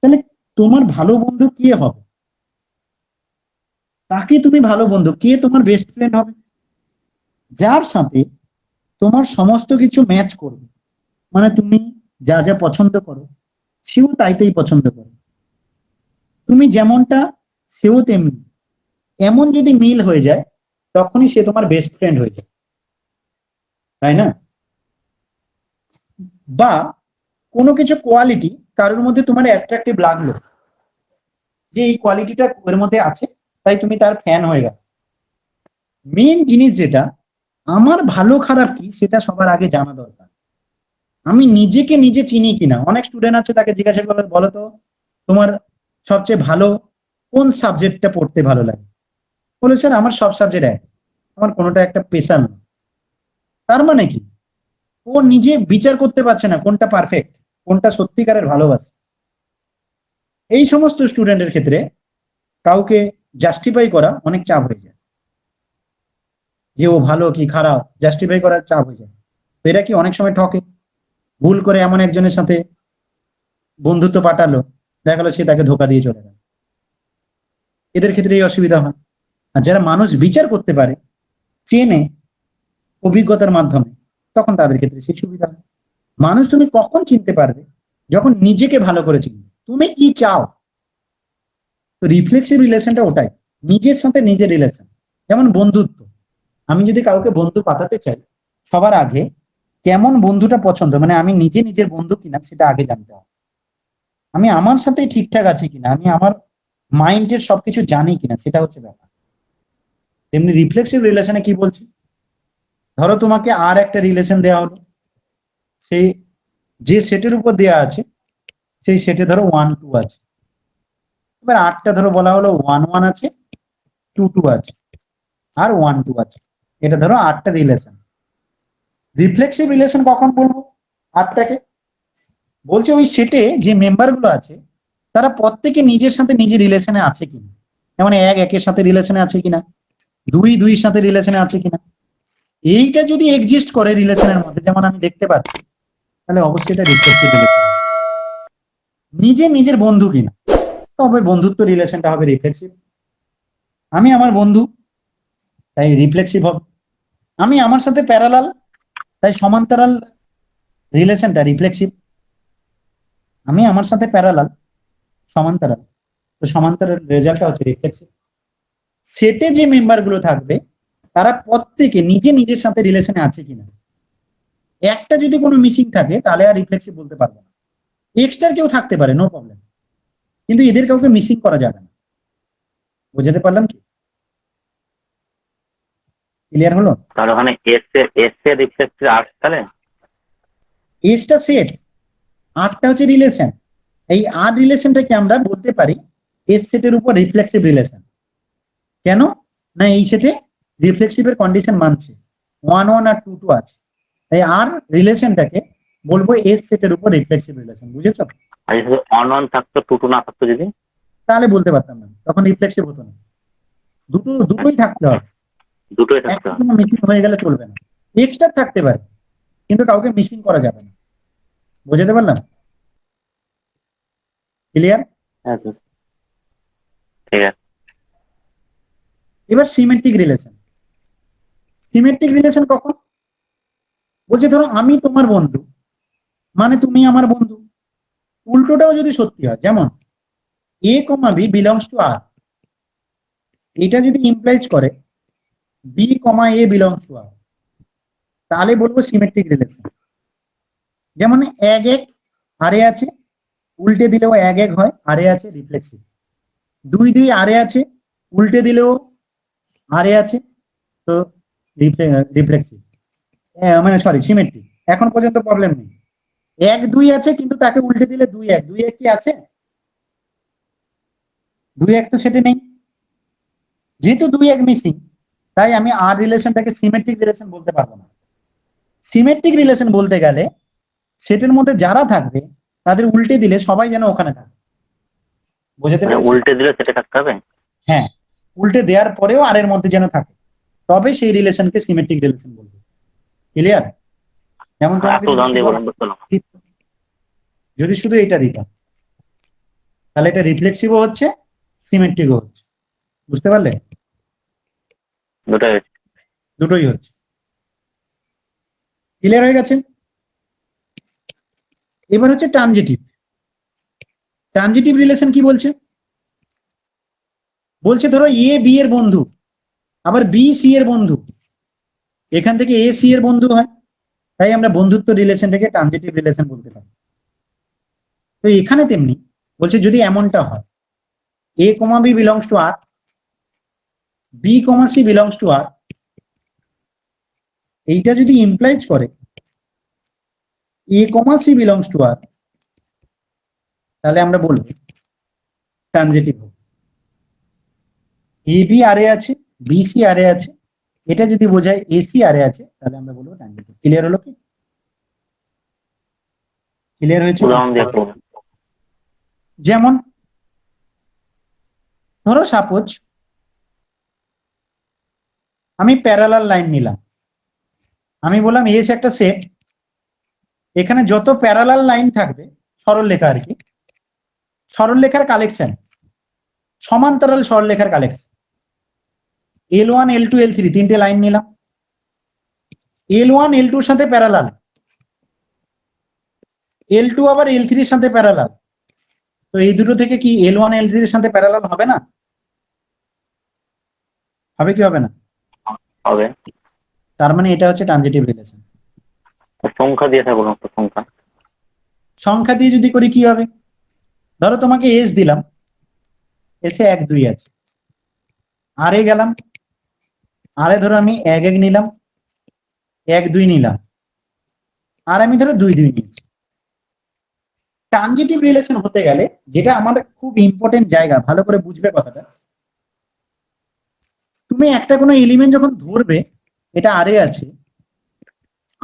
তাহলে তোমার ভালো বন্ধু কে হবে, তাকে তুমি ভালো বন্ধু, কে তোমার বেস্ট ফ্রেন্ড হবে, যার সাথে তোমার সমস্ত কিছু ম্যাচ করবে, মানে তুমি যা যা পছন্দ করো সেও তাইতেই পছন্দ করে, তুমি যেমনটা সেও তেমনি, এমন যদি মিল হয়ে যায় তখনই সে তোমার বেস্ট ফ্রেন্ড হয়ে যায়, তাই না? বা কোনো কিছু কোয়ালিটি কারোর মধ্যে তোমার অ্যাট্রাকটিভ লাগলো, যে এই কোয়ালিটিটা ওর মধ্যে আছে, তাই তুমি তার ফ্যান হয়ে গেল। মেন জিনিস যেটা, আমার ভালো খারাপ কি সেটা সবার আগে জানা দরকার, আমি নিজেকে নিজে চিনি কিনা। অনেক স্টুডেন্ট আছে, তাকে জিজ্ঞাসা করলে বলো তো তোমার সবচেয়ে ভালো কোন সাবজেক্টটা পড়তে ভালো লাগে, বলে স্যার আমার সব সাবজেক্ট এক, আমার কোনোটা একটা পেশা না। তার মানে কি, ও নিজে বিচার করতে পারছে না কোনটা পারফেক্ট, কোনটা সত্যিকারের ভালোবাসে। এই সমস্ত স্টুডেন্টের ক্ষেত্রে কাউকে জাস্টিফাই করা অনেক চাপ হয়ে যায়, যে ও ভালো কি খারাপ জাস্টিফাই করার চাপ হয়ে যায়। তো এরা কি অনেক সময় ঠকে, ভুল করে এমন একজনের সাথে বন্ধুত্ব পাঠালো, দেখা গেলো সে তাকে ধোকা দিয়ে চলে গেল। এদের ক্ষেত্রে এই অসুবিধা হয়। আর যারা মানুষ বিচার করতে পারে, চেনে অভিজ্ঞতার মাধ্যমে, তখন তাদের ক্ষেত্রে সেই সুবিধা হয়। মানুষ তুমি কখন চিনতে পারবে? যখন নিজেকে ভালো করে চিনবে, তুমি কি চাও। তো রিফ্লেক্সিভ রিলেশনটা ওটাই, নিজের সাথে নিজের রিলেশন। যেমন বন্ধুত্ব, আমি যদি কাউকে বন্ধু পাঠাতে চাই, সবার আগে কেমন বন্ধুটা পছন্দ, মানে আমি নিজে নিজের বন্ধু কিনা সেটা আগে জানতে হবে। আমি আমার সাথে ঠিকঠাক আছি কিনা, আমি আমার মাইন্ডের সবকিছু জানি কিনা, সেটা হচ্ছে ব্যাপার। তেমনি রিফ্লেক্সিভ রিলেশনে কি বলছি, ধরো তোমাকে আর একটা রিলেশন দেওয়া হলো, সেই যে সেটের উপর দেওয়া আছে সেই সেটে ধরো 1 2 আছে। এবার আটটা ধরো বলা হলো 1 1 আছে, 2 2 আছে, আর 1 2 আছে। এটা ধরো আটটা রিলেশন। রিফ্লেক্সিভ রিলেশন কখন বলবো আটটাকে? বলছে ওই সেটে যে মেম্বার গুলো আছে তারা প্রত্যেকে নিজের সাথে নিজের রিলেশনে আছে কিনা। যেমন 1 1 এর সাথে রিলেশনে আছে কিনা, 2 2 এর সাথে রিলেশনে আছে কিনা। এইটা যদি এক্সিস্ট করে রিলেশনের মধ্যে, যেমন আমি দেখতে পাচ্ছি, তাহলে অবশ্যই এটা রিফ্লেক্সিভ রিলেশন। নিজে নিজের বন্ধু কিনা, তবে বন্ধুত্ব রিলেশনটা হবে রিফ্লেক্সিভ। আমি আমার বন্ধু, তাই রিফ্লেক্সিভ হবে। আমি আমার সাথে প্যারালাল, তাই সমান্তরাল রিলেশনটা রিফ্লেক্সিভ। আমি আমার সাথে প্যারালাল, সমান্তরাল, তো সমান্তরাল রেজাল্টটা হচ্ছে রিফ্লেক্সিভ। সেটে যে মেম্বার গুলো থাকবে তারা প্রত্যেকে নিজে নিজের সাথে রিলেশনে আছে কিনা। একটা যদি কোনো মিসিং থাকে তাহলে আর রিফ্লেক্সিভ বলতে পারবো না। এক্সট্রা কেউ থাকতে পারে, নো প্রবলেম, কিন্তু এদের কাউকে মিসিং করা যাবে না। বুঝাতে পারলাম কি? ক্লিয়ার হলো? তাহলে ওখানে এস এর রিফ্লেক্সিভ আর্টস তাহলে এসটা সেট, আটটা হচ্ছে রিলেশন। এই আট রিলেশনটাকে আমরা বলতে পারি এস সেটের উপর রিফ্লেক্সিভ রিলেশন। কেন না, এই সেটে রিফ্লেক্সিভের কন্ডিশন মানছে, 1 1 আর 2 2 আছে, তাই আর রিলেশনটাকে বলবো এস সেটের উপর রিফ্লেক্সিভ রিলেশন। বুঝেছো? আর যদি অন অন থাকতো টু টু না থাকতো যদি তাহলে বলতে পারতাম না, তখন রিফ্লেক্সিভ হতো না। দুটোই থাকতে হবে, দুটোই থাকতো। একটা কোনো মিসিং হয়ে গেলে চলবে না। এক্সট্রা থাকতে পারে কিন্তু কাউকে মিসিং করা যাবে না। বুঝাতে পারলাম? ক্লিয়ার? হ্যাঁ স্যার, ঠিক আছে। এবার সিমেট্রিক রিলেশন। সিমেট্রিক রিলেশন কখন? বলছে ধরো আমি তোমার বন্ধু, মানে তুমি আমার বন্ধু। উল্টোটাও যদি সত্যি হয়, যেমন A comma B belongs to R, এটা যদি ইমপ্লাইজ করে B comma A belongs to R, তাহলে বলবো সিমেট্রিক রিলেশন। যেমন 1 1 আরে আছে, উল্টে দিলেও 1 1 হয়, আরে আছে, রিফ্লেক্সিভ। 2 2 আরে আছে, উল্টে দিলেও আরে আছে, তো রিফ্লেক্সিভ, মানে সরি সিমেট্রিক। এখন পর্যন্ত প্রবলেম নেই। 1 2 আছে কিন্তু তাকে উল্টে দিলে 2 1, 2 1 কি আছে? 2 1 তো সেটা নেই। যেহেতু 2 1 মিসিং, তাই আমি আর রিলেশনটাকে সিমেট্রিক রিলেশন বলতে পারবো না। সিমেট্রিক রিলেশন বলতে গেলে সেটের মধ্যে যারা থাকবে তাদের উল্টে দিলে সবাই যেন ওখানে থাকে। বুঝতে মানে পেরেছি? উল্টে দিলে সেটা থাকতে হবে। হ্যাঁ, উল্টে দেওয়ার পরেও আর এর মধ্যে যেন থাকে, তবে সেই রিলেশনকে সিমেট্রিক রিলেশন বলবো। ক্লিয়ার? যেমন তোমাকে একটু যদি উদাহরণ দিয়ে বলা, বলুন বুঝতে পারলাম। যদি শুধু এটা দিতাম তাহলে এটা রিফ্লেক্সিভও হচ্ছে, সিমেট্রিকও হচ্ছে। বুঝতে পারলে? দুটোই হচ্ছে। দুটোই হচ্ছে। ক্লিয়ার হয়ে গেছে? এবার হচ্ছে ট্রানজিটিভ। ট্রানজিটিভ রিলেশন কি বলছে? বলছে ধরো এ বি এর বন্ধু, আবার বি সি এর বন্ধু, এখান থেকে এ সি এর বন্ধু হয়, তাই আমরা বন্ধুত্ব রিলেশনটাকে ট্রানজিটিভ রিলেশন বলতে পারি। তো এখানে তেমনি বলছে যদি এমনটা হয়, A comma B belongs to R, B comma C belongs to R, এইটা যদি ইমপ্লাইজ করে A comma C belongs to R, তাহলে আমরা বলবো ট্রানজিটিভ। এ বি আরে আছে, বি সি আরে আছে, এটা যদি বোঝায় এসি আরে আছে, তাহলে আমরা বলবো ট্রানজিটিভ। ক্লিয়ার হলো কি? ক্লিয়ার হয়েছে? উদাহরণ দিয়ে একটু বলুন। যেমন ধরো সাপোজ আমি প্যারালাল লাইন নিলাম, আমি বললাম এস একটা সেট, এখানে যত প্যারালাল লাইন থাকবে, সরলরেখা আর কি, সরলরেখার কালেকশন, সমান্তরাল সরলরেখার কালেকশন। L1 L2 L3 তিনটে লাইন নিলাম, L1 L2 এর সাথে প্যারালাল, L2 আবার L3 এর সাথে প্যারালাল। তো এই দুটো থেকে কি L1 L3 এর সাথে প্যারালাল হবে না? হবে কি হবে না? হবে। তার মানে এটা হচ্ছে ট্রানজিটিভ রিলেশন। সংখ্যা দিয়ে থাকবো না, সংখ্যা। সংখ্যা দিয়ে যদি করি কি হবে? ধরো তোমাকে এস দিলাম, এসে 1 2 আছে, আরে গেলাম, আরে ধরো আমি 1 1 নিলাম, 1 2 নিলাম, আর আমি ধরো 2 2 নিয়েছি। ট্রানজিটিভ রিলেশন হতে গেলে যেটা আমার খুব ইম্পর্টেন্ট জায়গা, ভালো করে বুঝবে কথাটা, তুমি একটা কোনো এলিমেন্ট যখন ধরবে, এটা আরে আছে,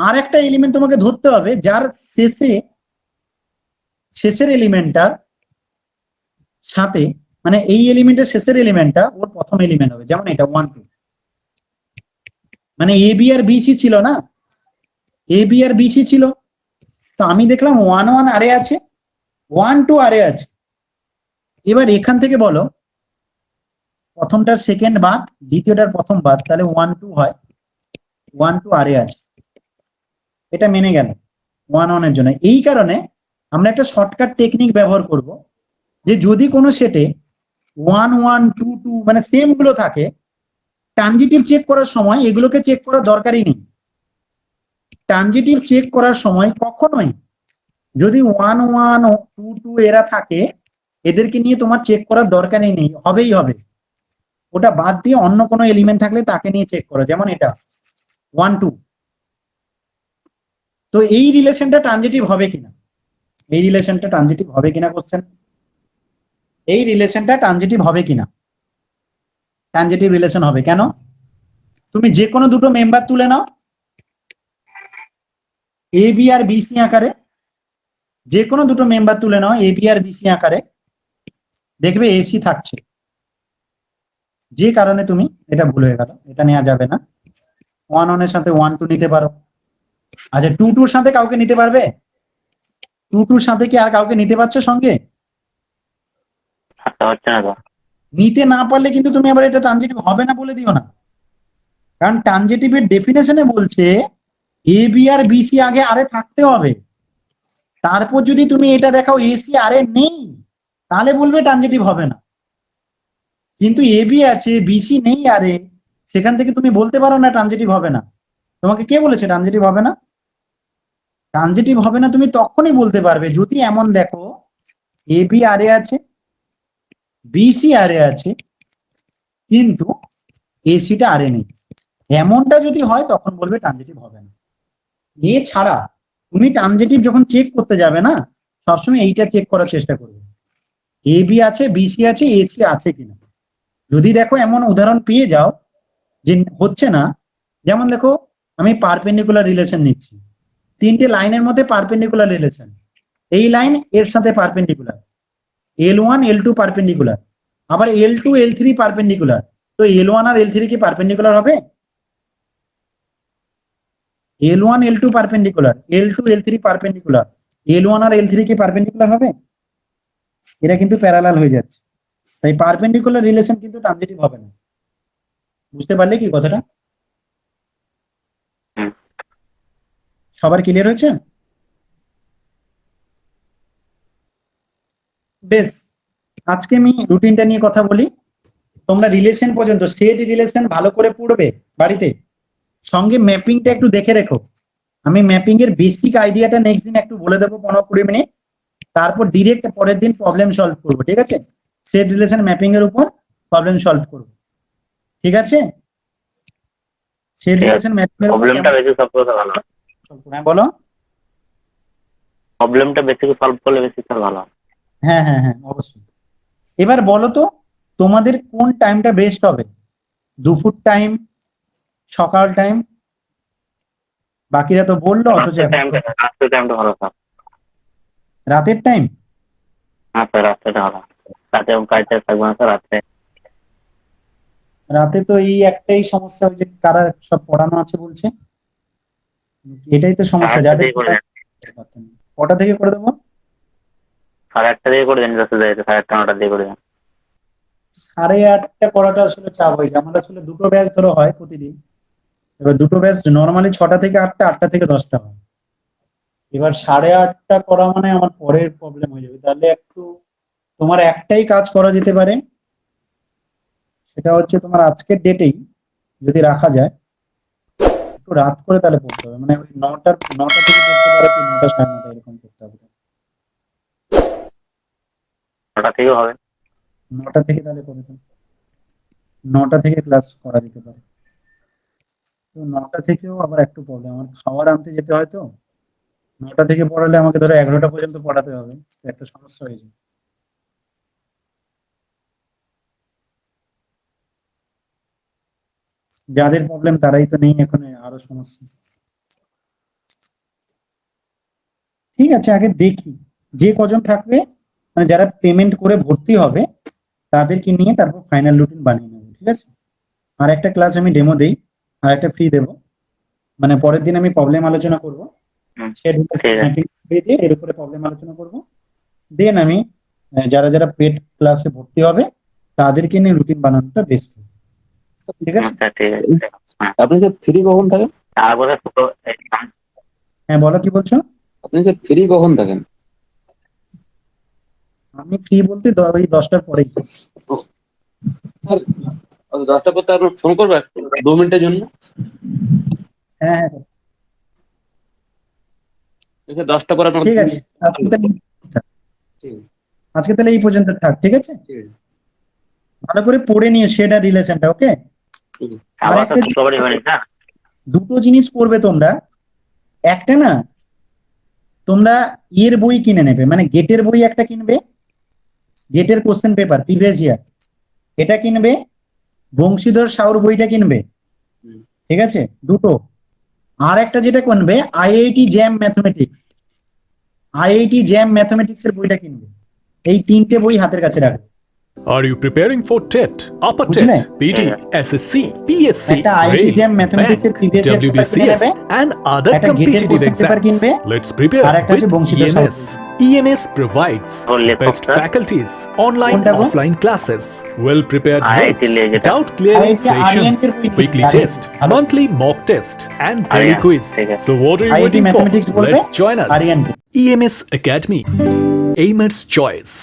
আর একটা এলিমেন্ট তোমাকে ধরতে হবে যার শেষের এলিমেন্টটার সাথে, মানে এই এলিমেন্টের শেষের এলিমেন্টটা ওর প্রথম এলিমেন্ট হবে। যেমন এটা 1 2, মানে এ বি আর বিসি ছিল না, এ বি আর বিসি ছিল, তো আমি দেখলাম 1 1 আরে আছে, 1 2 আরে আছে। এবার এখান থেকে বলো প্রথমটার সেকেন্ড বাদ, দ্বিতীয়টার প্রথম বাদ, তাহলে 1 2 হয়, 1 2 আরে আছে। এটা মেনে গেল 1 1 এর জন্য। এই কারণে আমরা একটা শর্টকাট টেকনিক ব্যবহার করব, যে যদি কোনো সেটে 1 1 2 2 মানে সেম গুলো থাকে, ট্রানজিটিভ চেক করার সময় এগুলোকে চেক করার দরকারই নেই। ট্রানজিটিভ চেক করার সময় কখনোই যদি 1 1 2 2 এরা থাকে, এদেরকে নিয়ে তোমার চেক করার দরকারই নেই, হবেই হবে। ওটা বাদ দিয়ে অন্য কোনো এলিমেন্ট থাকলে তাকে নিয়ে চেক করো, যেমন এটা 1 2। তো এই রিলেশনটা ট্রানজিটিভ হবে কিনা, এই রিলেশনটা ট্রানজিটিভ হবে কিনা কোশ্চেন, এই রিলেশনটা ট্রানজিটিভ হবে কিনা? ট্রানজিটিভ রিলেশন হবে। কেন? তুমি যে কোনো দুটো মেম্বার তুলে নাও, এ বি আর বিসি আকারে, যে কোনো দুটো মেম্বার তুলে নাও এ বি আর বিসি আকারে, দেখবে এসি থাকছে। যে কারণে তুমি এটা ভুল হয়ে গেল, এটা নেওয়া যাবে না। 1 1 এর সাথে 1 2 নিতে পারো। আচ্ছা 2 2 এর সাথে কাউকে নিতে পারবে? 2 2 এর সাথে কি আর কাউকে নিতে পারছো সঙ্গে? আচ্ছা, হচ্ছে না তো। নিতে না পারলে কিন্তু তুমি আবার এটা ট্রানজিটিভ হবে না বলে দিও না, কারণ ট্রানজিটিভের ডেফিনেশনে বলছে এ বি আর বিসি আগে আরে থাকতে হবে, তারপর যদি তুমি এটা দেখাও এসি আরে নেই, তাহলে বলবে ট্রানজিটিভ হবে না। কিন্তু এ বি আছে বিসি নেই আরে, সেখান থেকে তুমি বলতে পারো না ট্রানজিটিভ হবে না। তোমাকে কে বলেছে ট্রানজিটিভ হবে না? ট্রানজিটিভ হবে না তুমি তখনই বলতে পারবে যদি এমন দেখো এ বি আরে আছে, বিসি আরে আছে, কিন্তু এসিটা আরে নেই। এমনটা যদি হয় তখন বলবে ট্রানজিটিভ হবে না। এছাড়া তুমি ট্রানজিটিভ যখন চেক করতে যাবে না, সবসময় এইটা চেক করার চেষ্টা করবে এ বি আছে বিসি আছে এসি আছে কিনা। যদি দেখো এমন উদাহরণ পেয়ে যাও যে হচ্ছে না, যেমন দেখো আমি পারপেন্ডিকুলার রিলেশন নিচ্ছি, তিনটে লাইনের মধ্যে পারপেন্ডিকুলার রিলেশন, এই লাইন এর সাথে পারপেন্ডিকুলার, L1 L2 পারপেন্ডিকুলার, আবার L2 L3 পারপেন্ডিকুলার, তো L1 আর L3 কি পারপেন্ডিকুলার হবে? L1 L2 perpendicular, L2 L3 perpendicular, L1 আর L3 কি পারপেন্ডিকুলার হবে? এরা কিন্তু প্যারালাল হয়ে যাচ্ছে, তাই পারপেন্ডিকুলার রিলেশন কিন্তু ট্রানজিটিভ হবে না। বুঝতে পারলে কি কথাটা? হুম। সবার ক্লিয়ার হয়েছে? বেশ, আজকে আমি রুটিনটা নিয়ে কথা বলি। তোমরা রিলেশন পর্যন্ত, সেট রিলেশন ভালো করে পড়বে বাড়িতে, সঙ্গে ম্যাপিংটা একটু দেখে রেখো। আমি ম্যাপিং এর বেসিক আইডিয়াটা নেক্সট দিন একটু বলে দেবো 15-20 মিনিট, তারপর ডিরেক্ট পরের দিন প্রবলেম সলভ করবো, ঠিক আছে? সেট রিলেশন ম্যাপিং এর উপর প্রবলেম সলভ করবো, ঠিক আছে? সেট রিলেশন ম্যাপিং এর উপর প্রবলেমটা বেশি সলভ করলে ভালো। হ্যাঁ বলো। প্রবলেমটা বেশি সলভ করলে বেশি ভালো। হ্যাঁ হ্যাঁ হ্যাঁ অবশ্যই। এবার বলো তো তোমাদের কোন টাইমটা বেস্ট হবে, দুপুর টাইম, সকাল টাইম? বাকিরা তো বললো, অথচ রাতের টাইমটা ভালো স্যার। রাতের টাইম? হ্যাঁ স্যার, রাতটা ভালো। রাতে কাজ থাকবে না স্যার, রাত্রে। রাতে তো এই একটাই সমস্যা, যে তারা সব পড়ানো আছে বলছে, এটাই তো সমস্যা যাদের পারতেন না। কটা থেকে করে দেবো? 8:30 থেকে করে দেন, 8:30 9:00 দিয়ে করে দেন। 8:30 করাটা আসলে চাপ হয়ে যায়। আমরা আসলে দুটো ব্যাচ ধরো হয় প্রতিদিন। এবার দুটো ব্যাচ নর্মালি 6টা থেকে 8টা, 8টা থেকে 10টা হয়। এবার 8:30 করা মানে আমার পরের প্রবলেম হয়ে যাবে। তাহলে একটু তোমার একটাই কাজ করা যেতে পারে, সেটা হচ্ছে তোমার আজকের ডেটেই যদি রাখা যায়, একটু রাত করে তাহলে পড়তে হবে, মানে ওই 9টা থেকে পড়তে পারো, কি 9টা 9:30 এরকম করতে হবে। 9টা থেকেও হবে। 9টা থেকে তাহলে করে দাও। 9টা থেকে ক্লাস করা যেতে পারে। তো 9টা থেকেও আবার একটু প্রবলেম, আমার খাবার আনতে যেতে হয় তো। 9টা থেকে পড়ালে আমাকে ধরো 11টা পর্যন্ত পড়াতে হবে, তো একটা সমস্যা হয়ে যায়। যাদের প্রবলেম তারাই তো নেই এখন, আরো সমস্যা। ঠিক আছে, আগে দেখি যে কজন থাকবে, মানে যারা পেমেন্ট করে ভর্তি হবে তাদেরকে নিয়ে তারপর ফাইনাল রুটিন বানিয়ে নেবো, ঠিক আছে? আর একটা ক্লাস আমি ডেমো দেই, আর একটা ফ্রি দেবো, মানে পরের দিন আমি প্রবলেম আলোচনা করবো, হুম, সেট ঠিক আছে। দিয়ে এর উপরে প্রবলেম আলোচনা করবো। দেন আমি যারা যারা পেড ক্লাসে ভর্তি হবে তাদেরকে নিয়ে রুটিন বানানোটা বেস্ট, ঠিক আছে? আচ্ছা, ঠিক আছে। হ্যাঁ, আপনি যে ফ্রি কখন থাকেন? তারপরে হ্যাঁ, বলো কি বলছো? আপনি যে ফ্রি কখন থাকেন? আমি ফ্রি বলতে ওই 10টার পরেই। স্যার 10টা পর আপনার ফোন করবো একটু 2 মিনিটের জন্য। হ্যাঁ হ্যাঁ, 10টা পর আপনার ঠিক আছে। আজকে তাহলে ঠিক আছে, আজকে তাহলে এই পর্যন্ত থাক, ঠিক আছে? ঠিক আছে। ভালো করে পড়ে নিও সেটা রিলেশনটা, ওকে? আর আবার তো একটা রিকভারি হয়নি না। দুটো জিনিস পড়বে তোমরা। একটা না, তোমরা ইয়ের বই কিনে নেবে, মানে গেটের বই একটা কিনবে, গেটের কোশ্চেন পেপার প্রিভিয়াস ইয়ার এটা কিনবে, বংশীধর সাউর বইটা কিনবে, হুম। ঠিক আছে? দুটো। আর একটা যেটা কিনবে, আইআইটি জ্যাম ম্যাথমেটিক্স এর বইটা কিনবে। এই 3টে বই হাতের কাছে রাখবে। Are you preparing for TET, Upper বুঝলে? TET, PD, SSC, PSC, একটা IIT Rail, JAM Mathematics এর Bank, previous year paper কিনে WBCS, নেবে, and other একটা গেটের competitive কোশ্চেন পেপার exams? কিনবে, Let's prepare আর একটা with হচ্ছে Banshidhar sour EMS. EMS provides বললে best কোনটা? faculties, online কোনটা গো? offline classes, well-prepared IIT notes, লে যেটা। doubt clearing IIT sessions, এর বই weekly কিনবে, test, ভালো। monthly mock test, and daily Aryan, quiz. ঠিক আছে। So what are you IIT waiting for? Mathematics বলবে, Let's join us. Aryan। EMS Academy, Aimer's Choice.